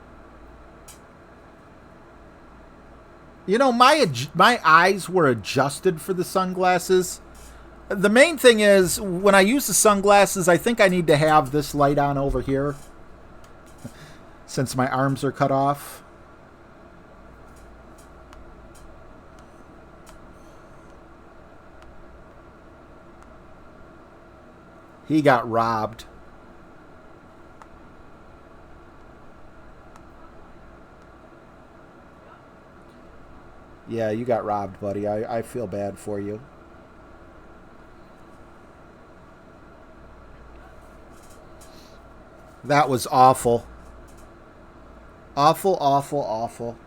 B: You know, my eyes were adjusted for the sunglasses. The main thing is, when I use the sunglasses, I think I need to have this light on over here, since my arms are cut off. He got robbed. Yeah, you got robbed, buddy. I feel bad for you. That was awful. Awful, awful, awful.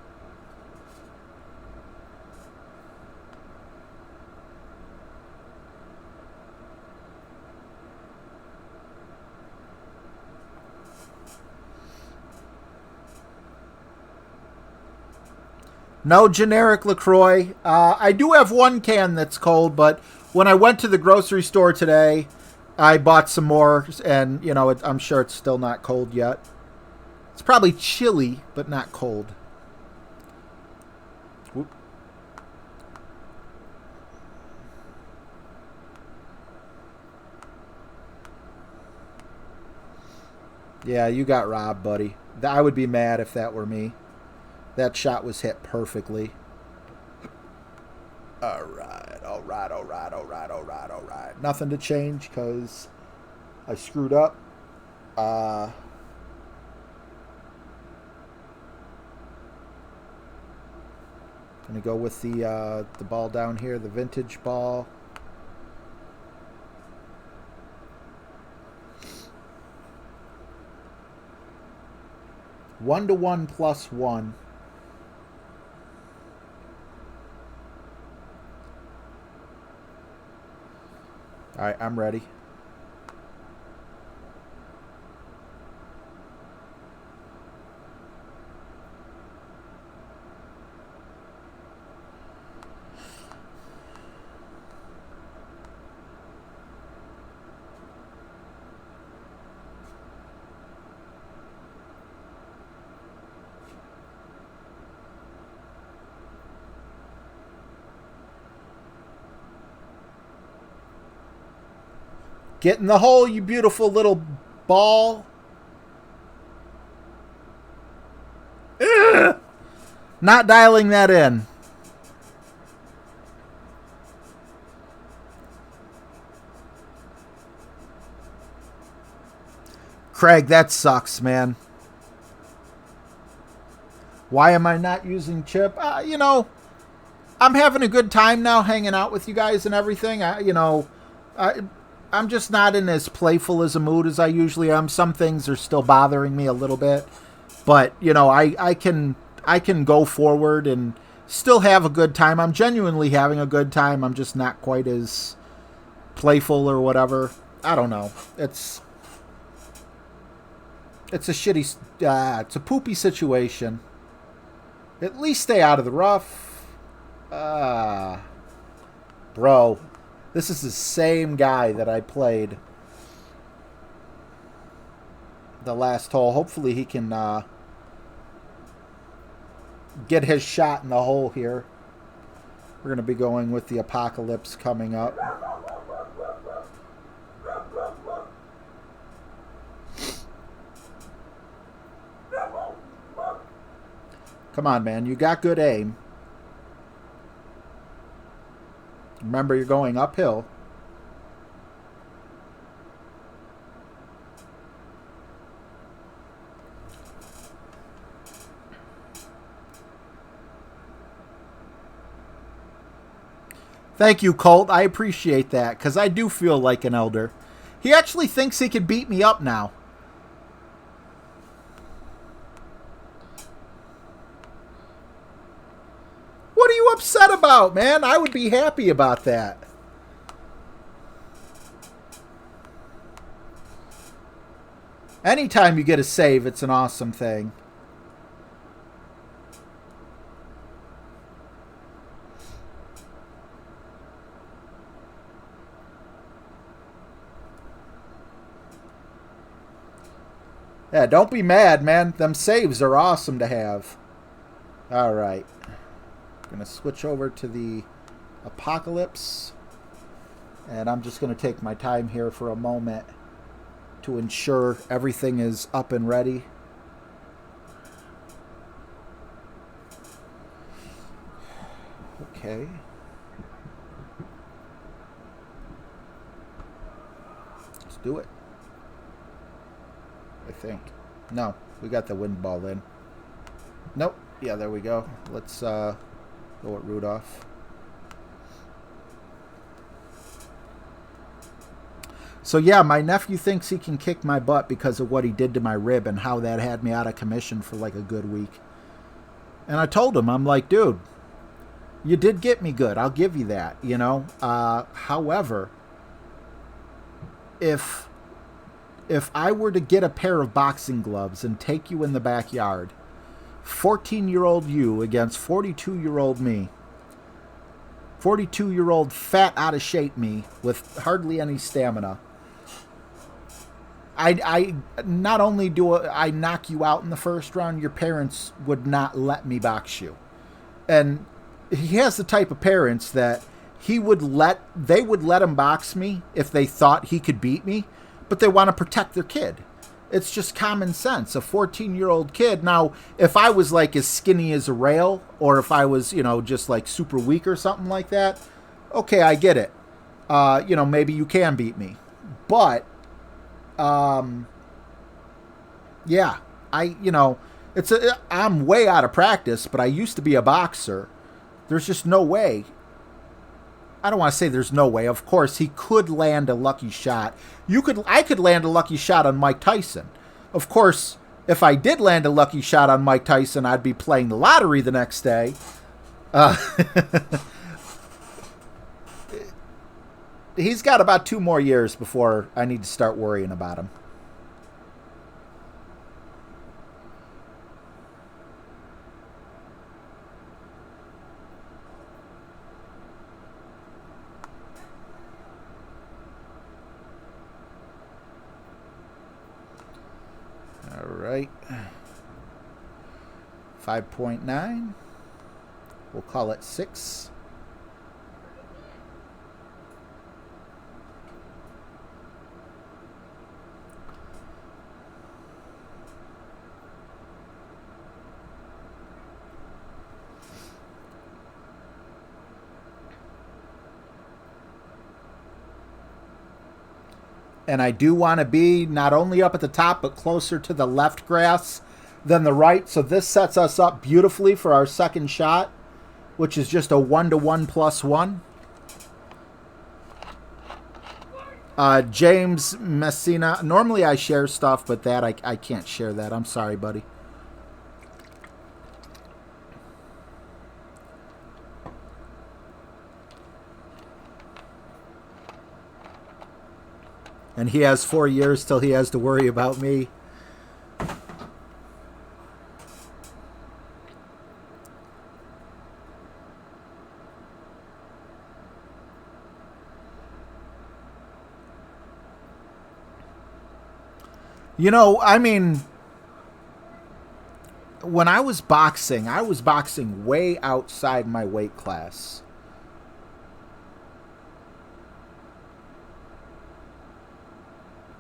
B: No generic LaCroix. I do have one can that's cold, but when I went to the grocery store today, I bought some more, and, you know, I'm sure it's still not cold yet. It's probably chilly, but not cold. Whoop. Yeah, you got robbed, buddy. I would be mad if that were me. That shot was hit perfectly. Alright, alright, alright, alright, alright, alright. Nothing to change because I screwed up. Gonna go with the ball down here, the vintage ball. One to one plus one. All right, I'm ready. Get in the hole, you beautiful little ball. Ugh! Not dialing that in. Craig, that sucks, man. Why am I not using chip? You know, I'm having a good time now hanging out with you guys and everything. I'm just not in as playful as a mood as I usually am. Some things are still bothering me a little bit. But, you know, I can go forward and still have a good time. I'm genuinely having a good time. I'm just not quite as playful or whatever. I don't know. It's a shitty, it's a poopy situation. At least stay out of the rough. Bro. This is the same guy that I played the last hole. Hopefully he can get his shot in the hole here. We're going to be going with the Apocalypse coming up. Come on, man. You got good aim. Remember, you're going uphill. Thank you, Colt. I appreciate that, because I do feel like an elder. He actually thinks he could beat me up now. What are you upset about, man? I would be happy about that. Anytime you get a save, it's an awesome thing. Yeah, don't be mad, man. Them saves are awesome to have. All right. Going to switch over to the Apocalypse. And I'm just going to take my time here for a moment to ensure everything is up and ready. Okay. Let's do it. I think. No, we got the wind ball in. Nope. Yeah, there we go. Let's go with Rudolph. So yeah, my nephew thinks he can kick my butt because of what he did to my rib and how that had me out of commission for like a good week. And I told him, I'm like, dude, you did get me good. I'll give you that, you know. However, if I were to get a pair of boxing gloves and take you in the backyard, 14-year-old you against 42-year-old me, 42-year-old fat out of shape me with hardly any stamina, I not only do I knock you out in the first round, your parents would not let me box you. And he has the type of parents that they would let him box me if they thought he could beat me, but they want to protect their kid. It's just common sense. A 14-year-old kid. Now, if I was like as skinny as a rail, or if I was, you know, just like super weak or something like that, okay, I get it. You know, maybe you can beat me. But, yeah, I'm way out of practice, but I used to be a boxer. There's just no way. I don't want to say there's no way. Of course, he could land a lucky shot. I could land a lucky shot on Mike Tyson. Of course, if I did land a lucky shot on Mike Tyson, I'd be playing the lottery the next day. He's got about 2 more years before I need to start worrying about him. All right. 5.9. We'll call it 6. And I do want to be not only up at the top, but closer to the left grass than the right. So this sets us up beautifully for our second shot, which is just a 1-to-1 plus 1. James Messina. Normally I share stuff, but that I can't share that. I'm sorry, buddy. And he has 4 years till he has to worry about me. You know, I mean, when I was boxing way outside my weight class.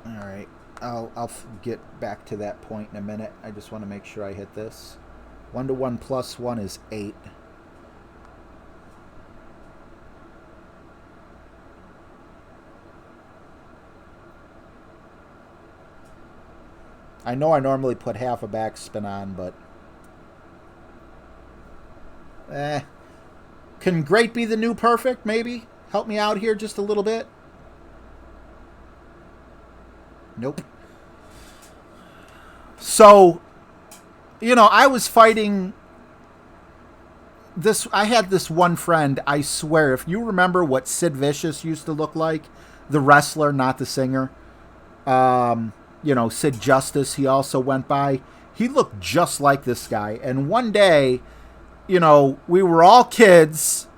B: All right, I'll get back to that point in a minute. I just want to make sure I hit this. 1 to 1 plus 1 is 8. I know I normally put half a backspin on, but can great be the new perfect? Maybe help me out here just a little bit. Nope. So, you know, I was fighting this. I had this one friend, I swear, if you remember what Sid Vicious used to look like, the wrestler, not the singer, you know, Sid Justice, he also went by. He looked just like this guy. And one day, you know, we were all kids,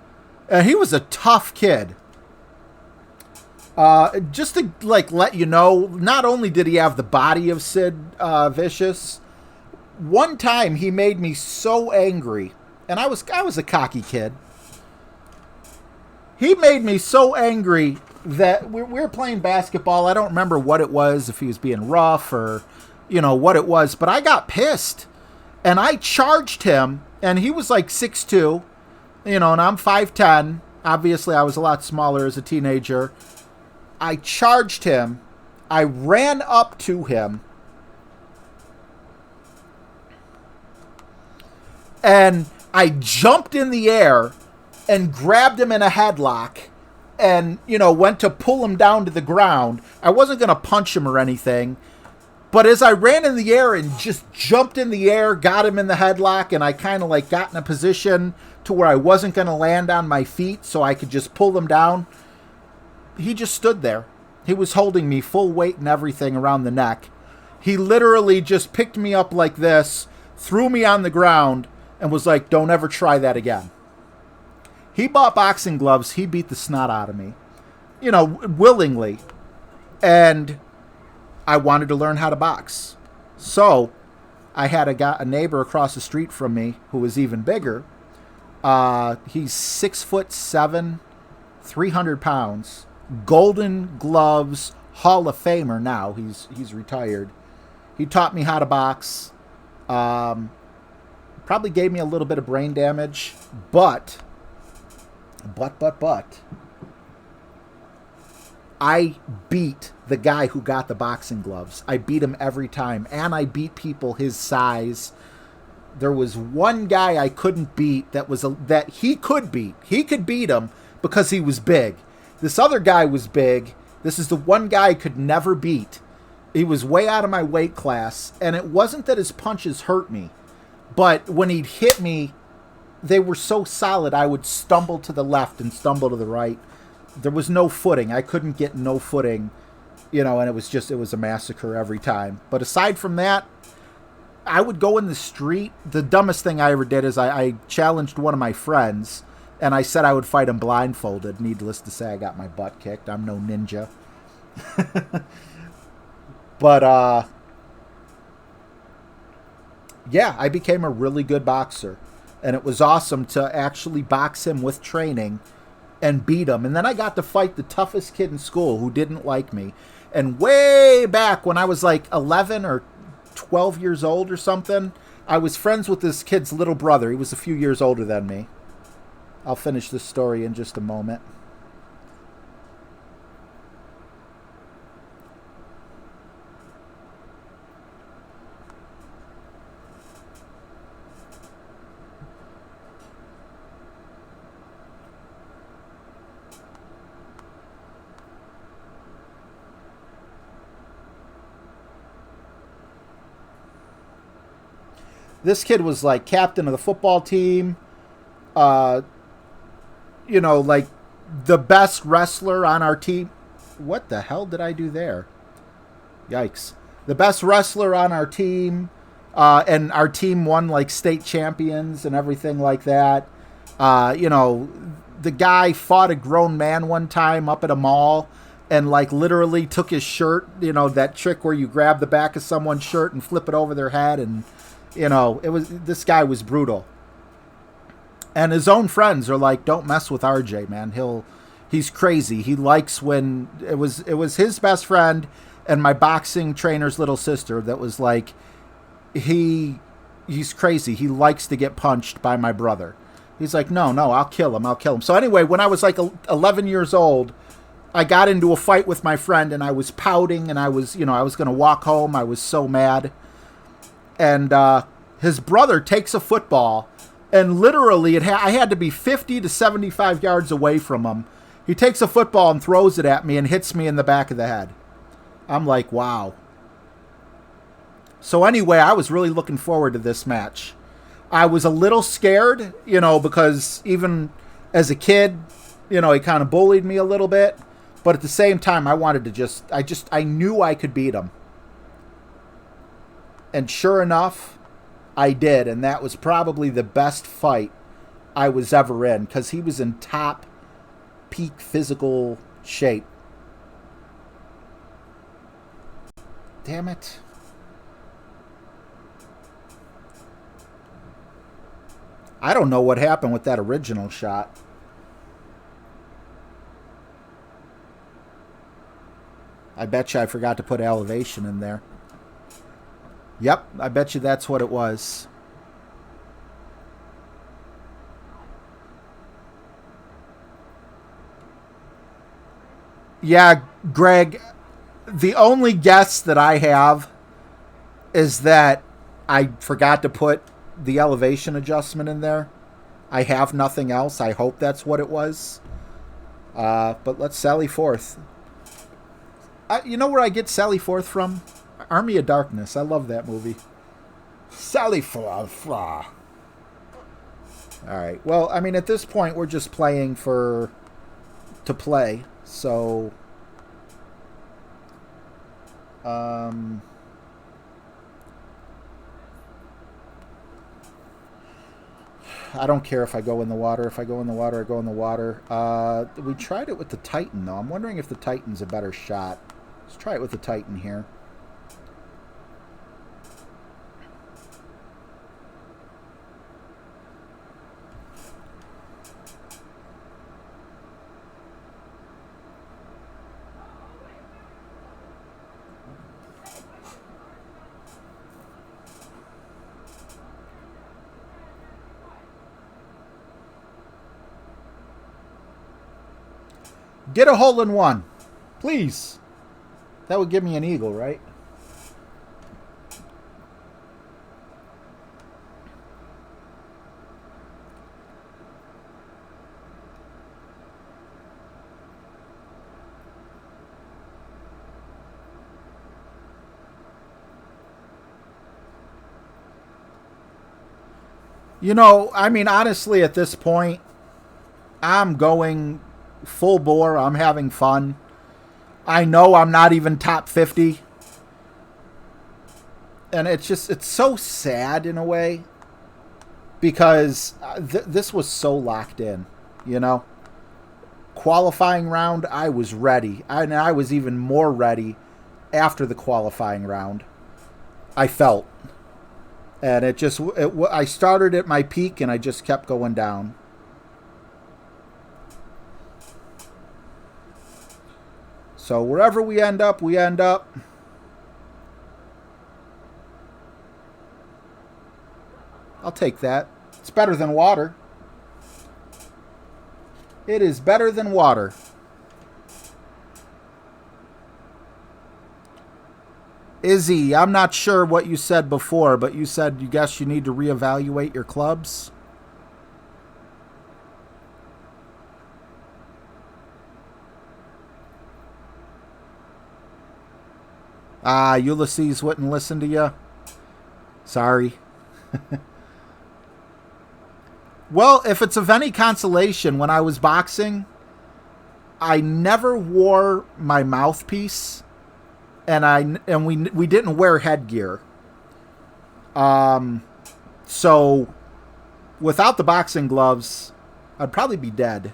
B: and he was a tough kid. Just to, like, let you know, not only did he have the body of Sid Vicious, one time he made me so angry, and I was a cocky kid. He made me so angry that we were playing basketball. I don't remember what it was, if he was being rough or, you know, what it was, but I got pissed, and I charged him, and he was like 6'2", you know, and I'm 5'10". Obviously, I was a lot smaller as a teenager. I charged him. I ran up to him. And I jumped in the air and grabbed him in a headlock and, you know, went to pull him down to the ground. I wasn't going to punch him or anything. But as I ran in the air and just jumped in the air, got him in the headlock, and I kind of like got in a position to where I wasn't going to land on my feet so I could just pull him down, he just stood there. He was holding me full weight and everything around the neck. He literally just picked me up like this, threw me on the ground, and was like, "Don't ever try that again." He bought boxing gloves. He beat the snot out of me, you know, willingly. And I wanted to learn how to box. So I had a neighbor across the street from me who was even bigger. He's 6'7", 300 pounds, Golden Gloves Hall of Famer now. He's retired. He taught me how to box. Probably gave me a little bit of brain damage, but I beat the guy who got the boxing gloves. I beat him every time, and I beat people his size. There was one guy I couldn't beat that he could beat. He could beat him because he was big. This other guy was big. This is the one guy I could never beat. He was way out of my weight class, and it wasn't that his punches hurt me, but when he'd hit me, they were so solid I would stumble to the left and stumble to the right. There was no footing. I couldn't get no footing, you know, and it was a massacre every time. But aside from that, I would go in the street. The dumbest thing I ever did is I challenged one of my friends, and I said I would fight him blindfolded. Needless to say, I got my butt kicked. I'm no ninja. But, yeah, I became a really good boxer. And it was awesome to actually box him with training and beat him. And then I got to fight the toughest kid in school who didn't like me. And way back when I was like 11 or 12 years old or something, I was friends with this kid's little brother. He was a few years older than me. I'll finish this story in just a moment. This kid was like captain of the football team, you know, like the best wrestler on our team. What the hell did I do there? Yikes. The best wrestler on our team, and our team won like state champions and everything like that. You know, the guy fought a grown man one time up at a mall and like literally took his shirt, you know, that trick where you grab the back of someone's shirt and flip it over their head. And, you know, this guy was brutal. And his own friends are like, don't mess with RJ, man. He's crazy. He likes when it was his best friend and my boxing trainer's little sister that was like, he's crazy. He likes to get punched by my brother. He's like, no, I'll kill him. So anyway, when I was like 11 years old, I got into a fight with my friend and I was pouting and I was going to walk home. I was so mad. And his brother takes a football and literally I had to be 50 to 75 yards away from him. He takes a football and throws it at me and hits me in the back of the head. I'm like, wow. So anyway, I was really looking forward to this match. I was a little scared, you know, because even as a kid, you know, he kind of bullied me a little bit. But at the same time, I wanted to I knew I could beat him. And sure enough, I did. And that was probably the best fight I was ever in, because he was in top peak physical shape. Damn it. I don't know what happened with that original shot. I bet you I forgot to put elevation in there. Yep, I bet you that's what it was. Yeah, Greg, the only guess that I have is that I forgot to put the elevation adjustment in there. I have nothing else. I hope that's what it was. But let's sally forth. You know where I get Sally Forth from? Army of Darkness. I love that movie. Sally Forth. All right. Well, I mean, at this point, we're just playing to play. So, I don't care if I go in the water. If I go in the water, I go in the water. We tried it with the Titan, though. I'm wondering if the Titan's a better shot. Let's try it with the Titan here. Get a hole in one, please. That would give me an eagle, right? You know, I mean, honestly, at this point, I'm going full bore. I'm having fun. I know I'm not even top 50. And it's so sad in a way. Because this was so locked in, you know. Qualifying round, I was ready. And I was even more ready after the qualifying round. I felt. And I started at my peak and I just kept going down. So wherever we end up, we end up. I'll take that. It's better than water. It is better than water. Izzy, I'm not sure what you said before, but you said you guess you need to reevaluate your clubs. Ulysses wouldn't listen to you. Sorry. Well, if it's of any consolation, when I was boxing, I never wore my mouthpiece, and we didn't wear headgear. So without the boxing gloves, I'd probably be dead.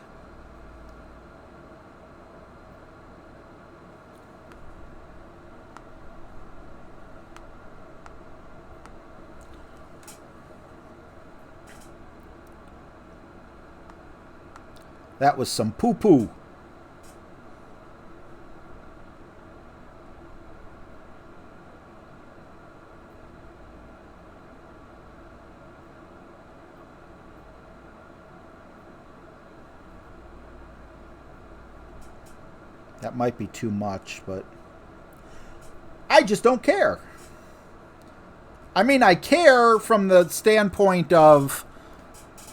B: That was some poo-poo. That might be too much, but I just don't care. I mean, I care from the standpoint of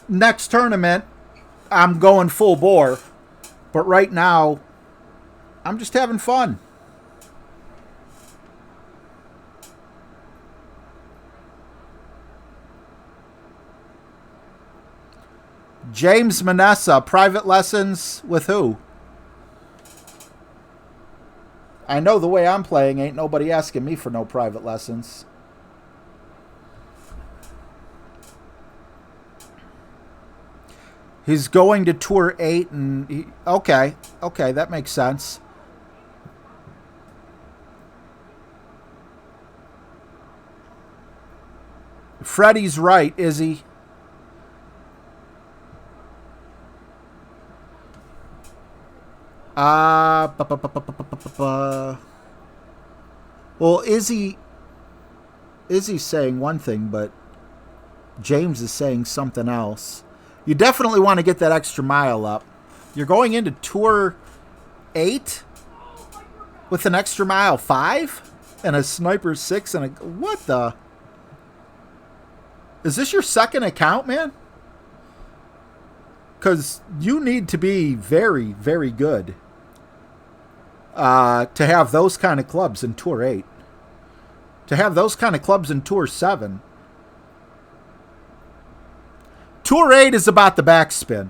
B: next tournament, I'm going full bore. But right now, I'm just having fun. James Manessa, private lessons with who? I know the way I'm playing, ain't nobody asking me for no private lessons. He's going to Tour 8 and... okay, that makes sense. Freddie's right, is he? Well, Izzy's saying one thing, but James is saying something else. You definitely want to get that extra mile up. You're going into Tour 8 with an extra mile 5 and a sniper 6 and a... what the... is this your second account, man? Because you need to be very, very good to have those kind of clubs in Tour 8. To have those kind of clubs in Tour 7. Tour 8 is about the backspin.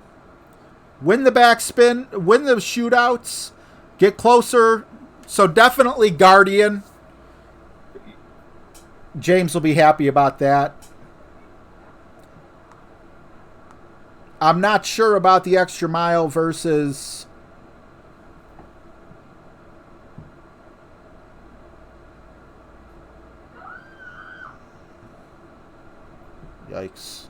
B: Win the backspin, win the shootouts, get closer. So definitely Guardian. James will be happy about that. I'm not sure about the extra mile versus... yikes.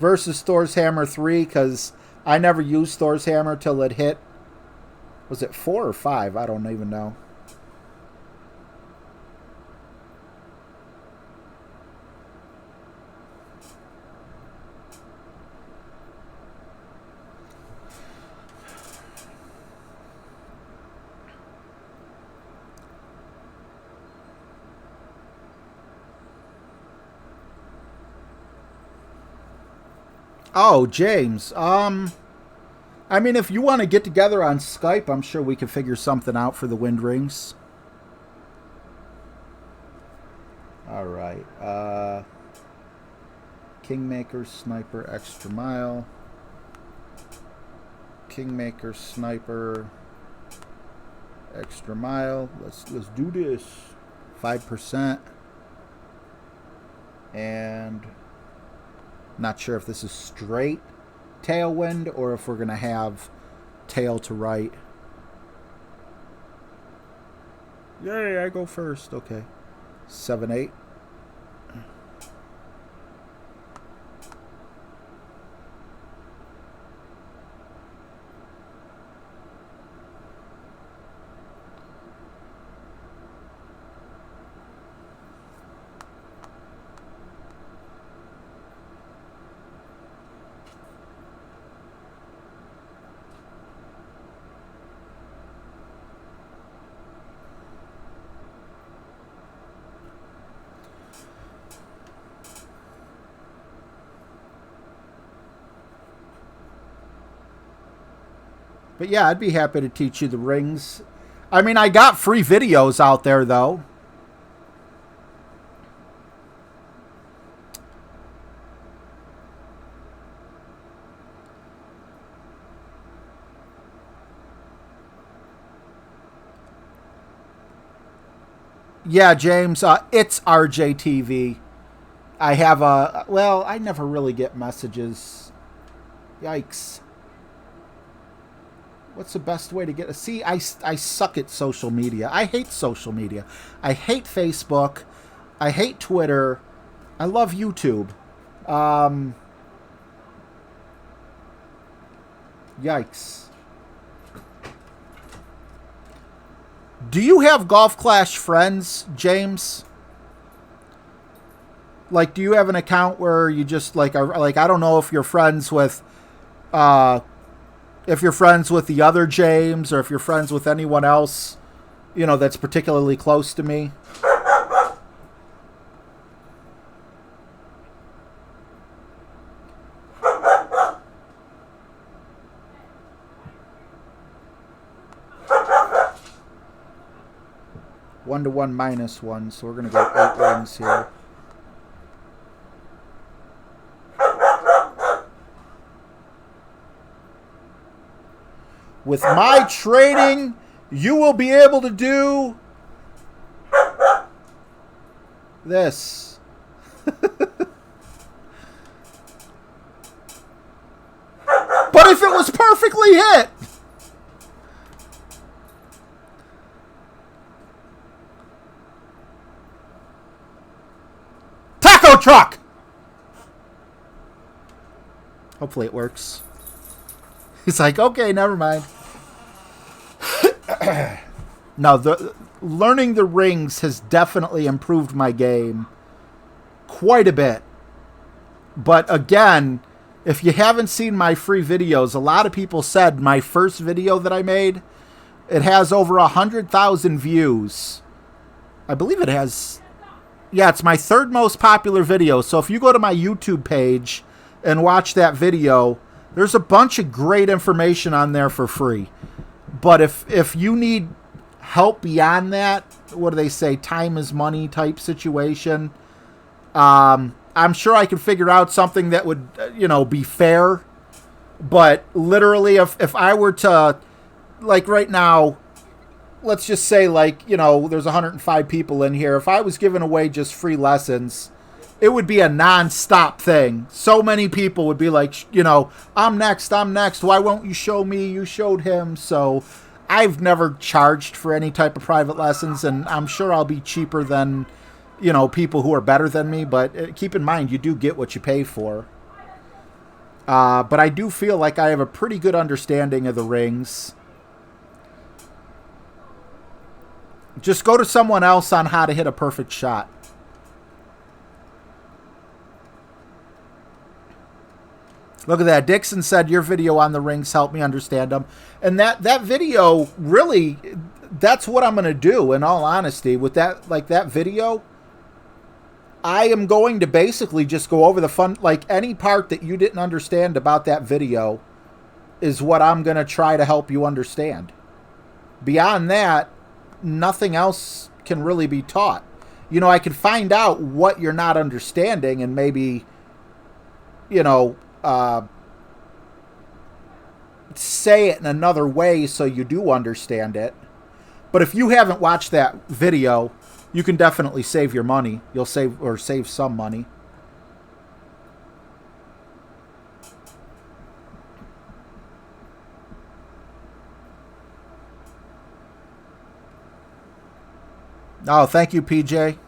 B: Versus Thor's Hammer 3, because I never used Thor's Hammer till it hit... was it 4 or 5? I don't even know. Oh, James. I mean, if you want to get together on Skype, I'm sure we can figure something out for the wind rings. All right. Kingmaker, Sniper, Extra Mile. Kingmaker, Sniper, Extra Mile. Let's do this. 5%. And... not sure if this is straight tailwind or if we're going to have tail to right. Yay, I go first. Okay. 7-8. But yeah, I'd be happy to teach you the rings. I mean, I got free videos out there, though. Yeah, James, it's RJTV. I have a... well, I never really get messages. Yikes. What's the best way to get a... See, I suck at social media. I hate social media. I hate Facebook. I hate Twitter. I love YouTube. Yikes. Do you have Golf Clash friends, James? Like, do you have an account where you just, like, are, like, I don't know if you're friends with... if you're friends with the other James, or if you're friends with anyone else, you know, that's particularly close to me. One to one minus one, so we're going to go 8 rings here. With my trading, you will be able to do this. But if it was perfectly hit. Taco truck. Hopefully it works. He's like, okay, never mind. No, learning the rings has definitely improved my game quite a bit. But again, if you haven't seen my free videos, a lot of people said my first video that I made, it has over 100,000 views. I believe it has. Yeah, it's my third most popular video. So if you go to my YouTube page and watch that video, there's a bunch of great information on there for free. But if you need help beyond that, what do they say, time is money type situation, I'm sure I could figure out something that would, you know, be fair. But literally, if I were to, like right now, let's just say, like, you know, there's 105 people in here. If I was giving away just free lessons, it would be a non-stop thing. So many people would be like, you know, I'm next. Why won't you show me? You showed him. So I've never charged for any type of private lessons, and I'm sure I'll be cheaper than, you know, people who are better than me. But keep in mind, you do get what you pay for. But I do feel like I have a pretty good understanding of the rings. Just go to someone else on how to hit a perfect shot. Look at that. Dixon said your video on the rings helped me understand them. And that video, really, that's what I'm going to do, in all honesty. With that, like that video, I am going to basically just go over the fun, like any part that you didn't understand about that video is what I'm going to try to help you understand. Beyond that, nothing else can really be taught. You know, I can find out what you're not understanding and maybe, you know, say it in another way so you do understand it. But if you haven't watched that video, you can definitely save your money. You'll save some money. Oh, thank you, PJ.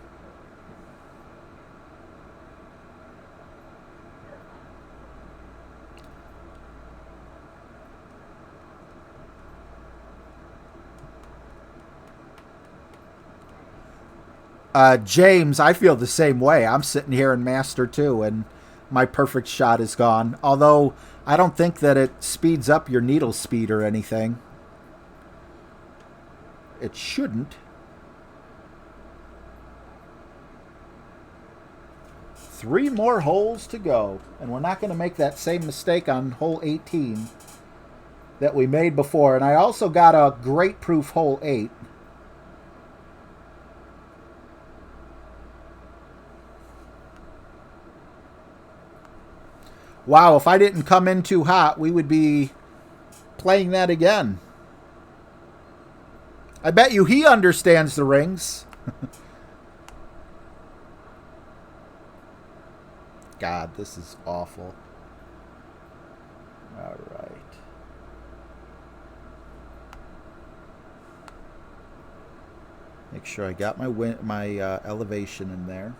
B: James, I feel the same way. I'm sitting here in Master 2, and my perfect shot is gone. Although, I don't think that it speeds up your needle speed or anything. It shouldn't. 3 more holes to go. And we're not going to make that same mistake on hole 18 that we made before. And I also got a great proof hole 8. Wow, if I didn't come in too hot, we would be playing that again. I bet you he understands the rings. God, this is awful. All right. Make sure I got my elevation in there.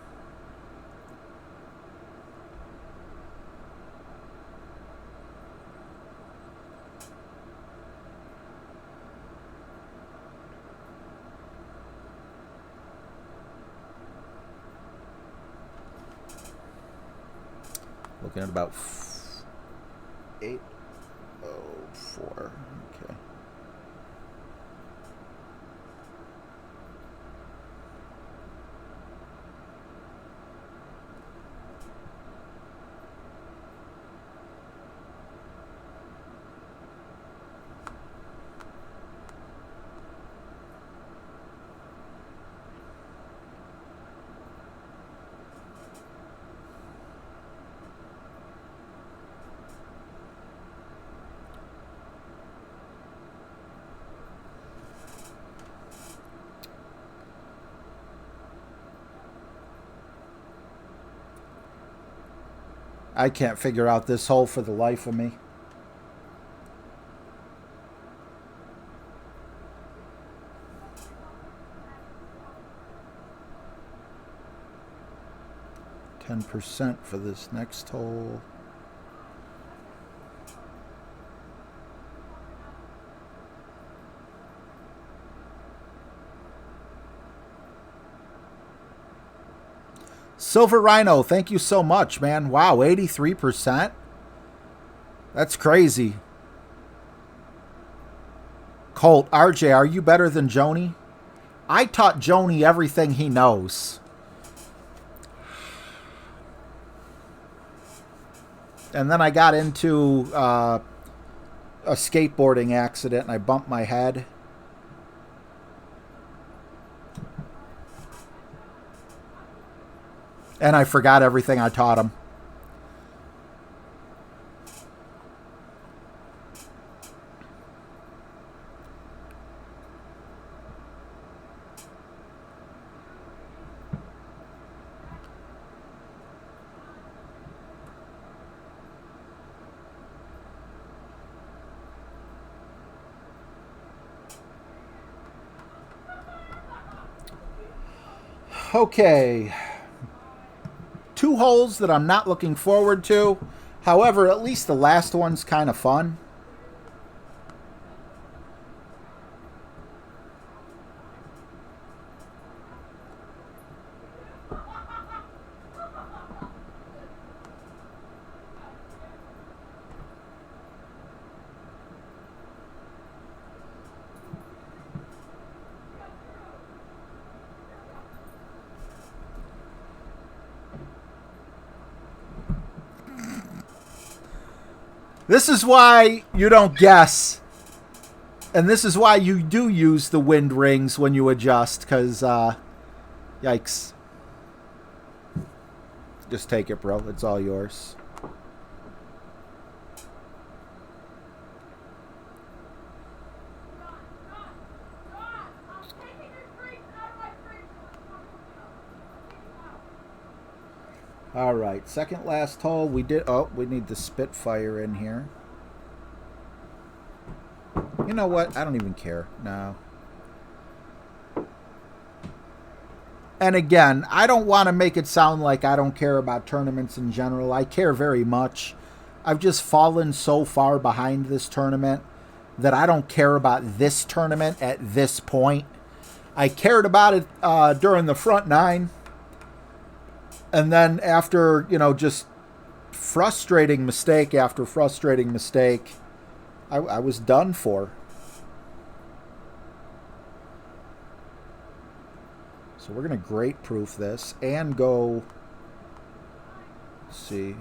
B: Looking at about 804. Okay. I can't figure out this hole for the life of me. %10 for this next hole. Silver Rhino, thank you so much, man. Wow, 83%? That's crazy. Colt, RJ, are you better than Joni? I taught Joni everything he knows. And then I got into a skateboarding accident and I bumped my head. And I forgot everything I taught him. Okay. 2 holes that I'm not looking forward to. However, at least the last one's kind of fun. This is why you don't guess. And this is why you do use the wind rings when you adjust, because, yikes. Just take it, bro. It's all yours. All right, second last hole. We did. Oh, we need the Spitfire in here. You know what? I don't even care. No. And again, I don't want to make it sound like I don't care about tournaments in general. I care very much. I've just fallen so far behind this tournament that I don't care about this tournament at this point. I cared about it during the front 9. And then after, you know, just frustrating mistake after frustrating mistake, I was done for. So we're going to grate proof this and go, let's see,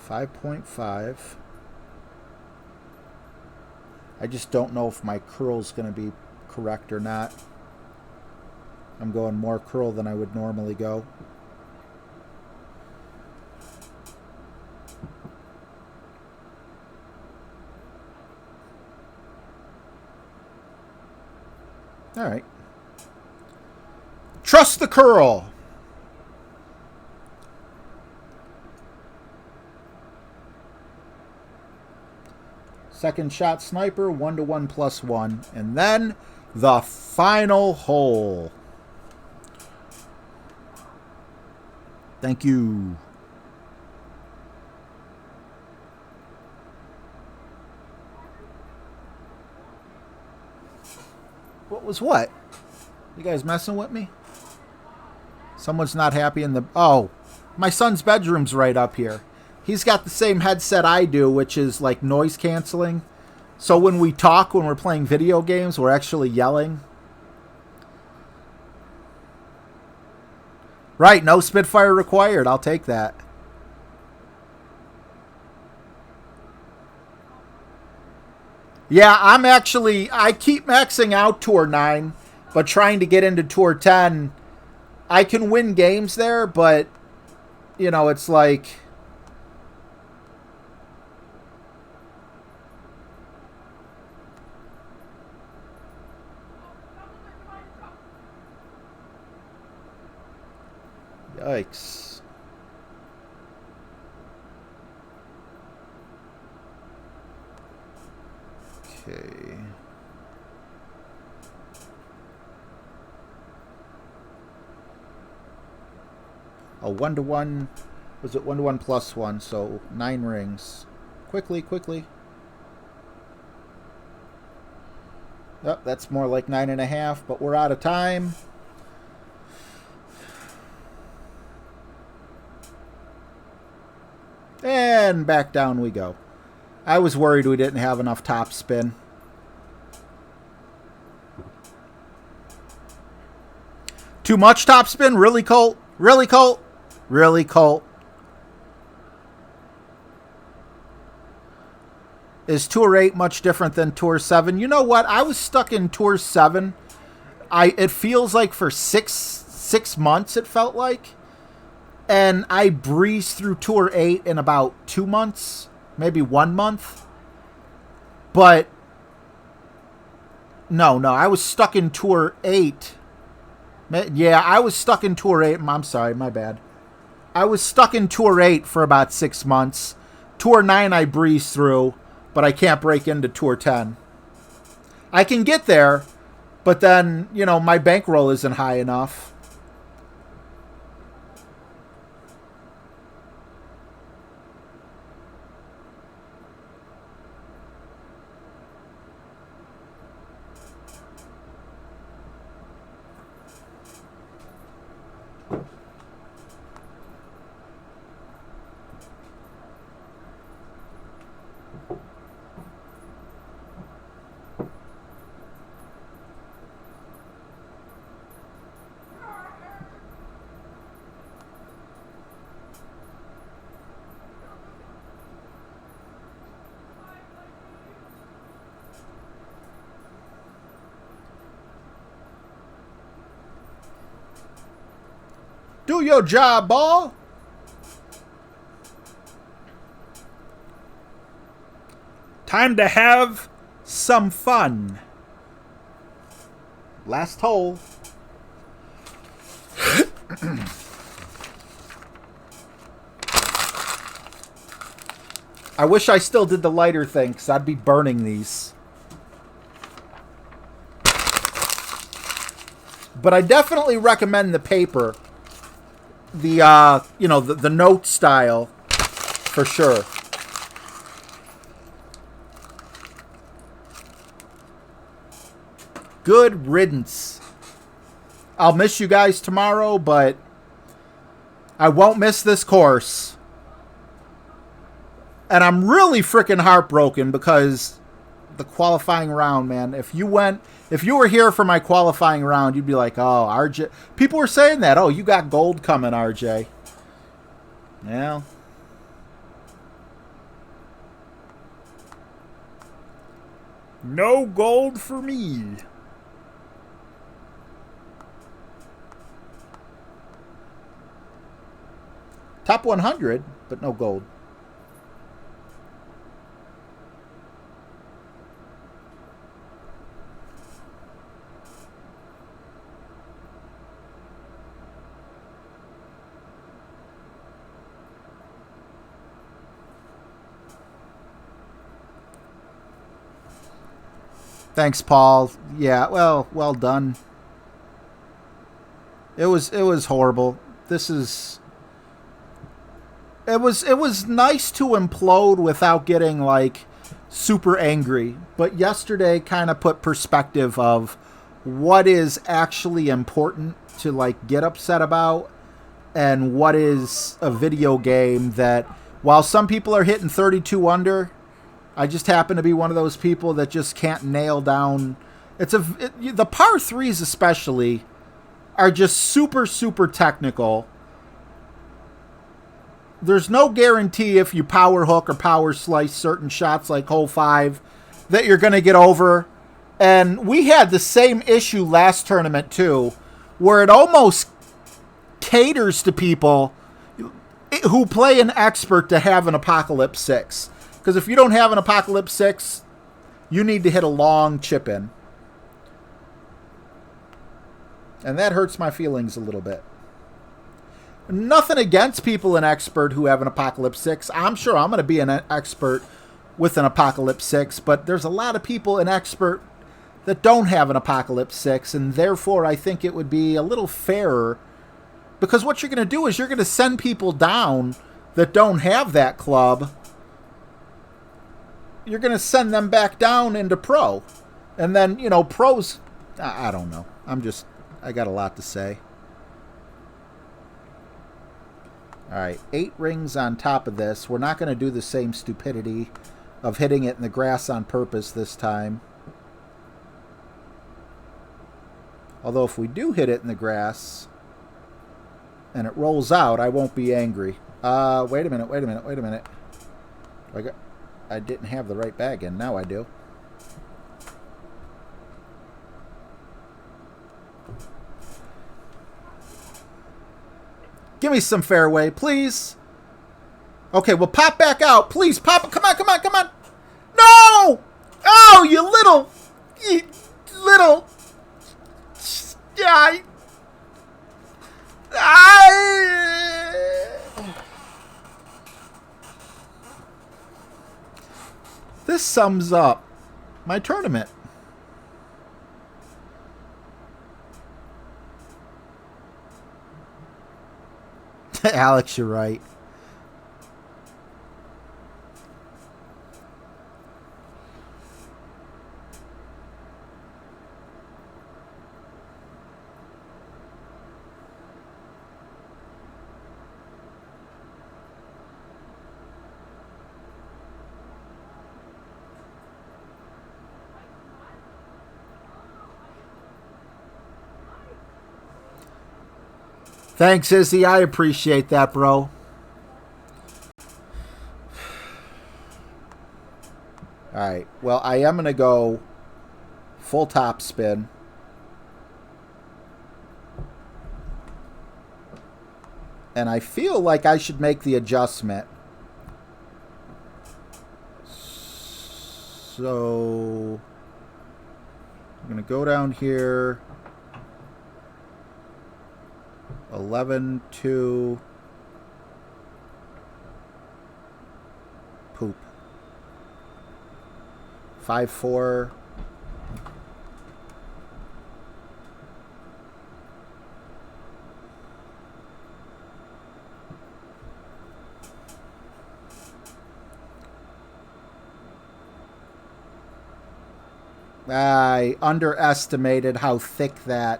B: 5.5. I just don't know if my curl's going to be correct or not. I'm going more curl than I would normally go. All right. Trust the curl. Second shot sniper, 1-1 +1. And then the final hole. Thank you. What was what? You guys messing with me? Someone's not happy in the... Oh, my son's bedroom's right up here. He's got the same headset I do, which is like noise canceling. So when we talk, when we're playing video games, we're actually yelling. Right, no Spitfire required. I'll take that. Yeah, I keep maxing out Tour 9, but trying to get into Tour 10. I can win games there, but, you know, it's like... Yikes. Okay. Oh, 1-1. Was it 1-1 +1? So 9 rings. Quickly, quickly. Oh, that's more like 9.5, but we're out of time. And back down we go. I was worried we didn't have enough top spin. Too much top spin? Really, Colt? Really, Colt? Really, Colt? Is Tour 8 much different than Tour 7? You know what? I was stuck in Tour 7. It feels like for six months it felt like. And I breezed through Tour 8 in about 2 months, maybe 1 month. But, no, I was stuck in Tour 8. Yeah, I was stuck in Tour 8. I'm sorry, my bad. I was stuck in Tour 8 for about 6 months. Tour 9 I breezed through, but I can't break into Tour 10. I can get there, but then, you know, my bankroll isn't high enough. Do your job, ball. Time to have some fun. Last hole. I wish I still did the lighter thing, because I'd be burning these. But I definitely recommend the paper. The, you know, the note style, for sure. Good riddance. I'll miss you guys tomorrow, but I won't miss this course. And I'm really freaking heartbroken because the qualifying round, man. If you were here for my qualifying round, you'd be like, oh, RJ. People were saying that. Oh, you got gold coming, RJ. Yeah. No gold for me. Top 100, but no gold. Thanks, Paul. Yeah, well done. It was horrible. It was nice to implode without getting like super angry, but yesterday kind of put perspective of what is actually important to like get upset about and what is a video game that, while some people are hitting 32 under, I just happen to be one of those people that just can't nail down. The par 3s especially are just super, super technical. There's no guarantee if you power hook or power slice certain shots like hole 5 that you're going to get over. And we had the same issue last tournament too, where it almost caters to people who play an expert to have an Apocalypse 6. Because if you don't have an Apocalypse 6, you need to hit a long chip in. And that hurts my feelings a little bit. Nothing against people in expert who have an Apocalypse 6. I'm sure I'm going to be an expert with an Apocalypse 6, but there's a lot of people in expert that don't have an Apocalypse 6, and therefore I think it would be a little fairer, because what you're going to do is you're going to send people down that don't have that club. You're going to send them back down into pro. And then, you know, pros, I don't know. I got a lot to say. All right, 8 rings on top of this. We're not going to do the same stupidity of hitting it in the grass on purpose this time. Although if we do hit it in the grass and it rolls out, I won't be angry. Wait a minute. I didn't have the right bag in. Now I do. Give me some fairway, please. Okay, well, pop back out. Please, pop. Come on. No! Oh, you little... Yeah, This sums up my tournament. Alex, you're right. Thanks, Izzy. I appreciate that, bro. Alright. Well, I am going to go full top spin. And I feel like I should make the adjustment. So I'm going to go down here. 11, 2, poop. 5, 4. I underestimated how thick that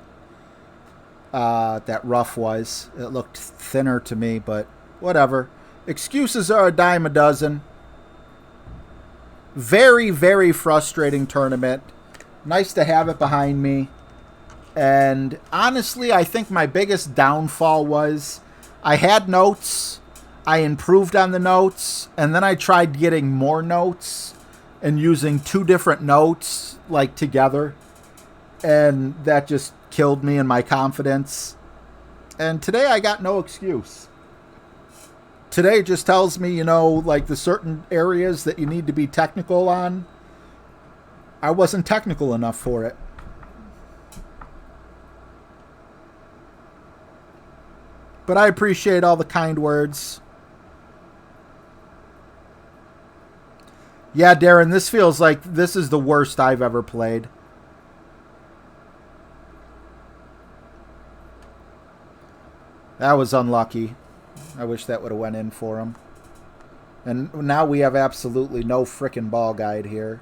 B: rough was. It looked thinner to me, but whatever. Excuses are a dime a dozen. Very, very frustrating tournament. Nice to have it behind me. And honestly, I think my biggest downfall was I had notes. I improved on the notes. And then I tried getting more notes and using 2 different notes like together. And that just killed me in my confidence. And today I got no excuse. Today just tells me, you know, like the certain areas that you need to be technical on. I wasn't technical enough for it. But I appreciate all the kind words. Yeah, Darren, this feels like this is the worst I've ever played. That was unlucky. I wish that would have went in for him. And now we have absolutely no frickin' ball guide here.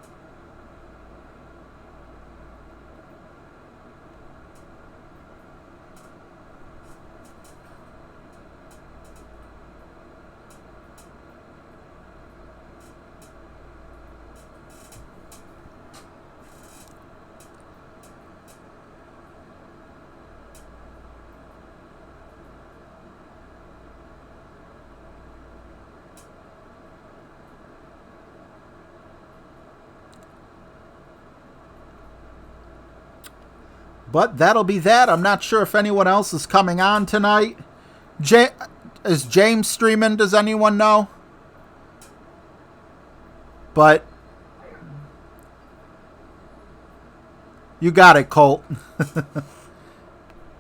B: But that'll be that. I'm not sure if anyone else is coming on tonight. Is James streaming? Does anyone know? But you got it, Colt.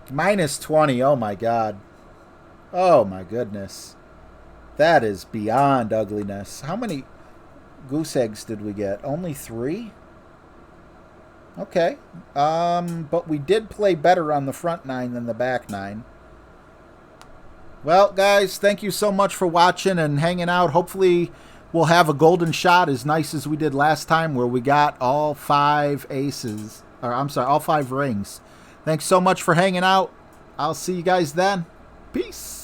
B: Minus 20. Oh, my God. Oh, my goodness. That is beyond ugliness. How many goose eggs did we get? Only 3? Okay. But we did play better on the front 9 than the back 9. Well, guys, thank you so much for watching and hanging out. Hopefully we'll have a golden shot as nice as we did last time where we got all 5 aces. Or, I'm sorry, all 5 rings. Thanks so much for hanging out. I'll see you guys then. Peace.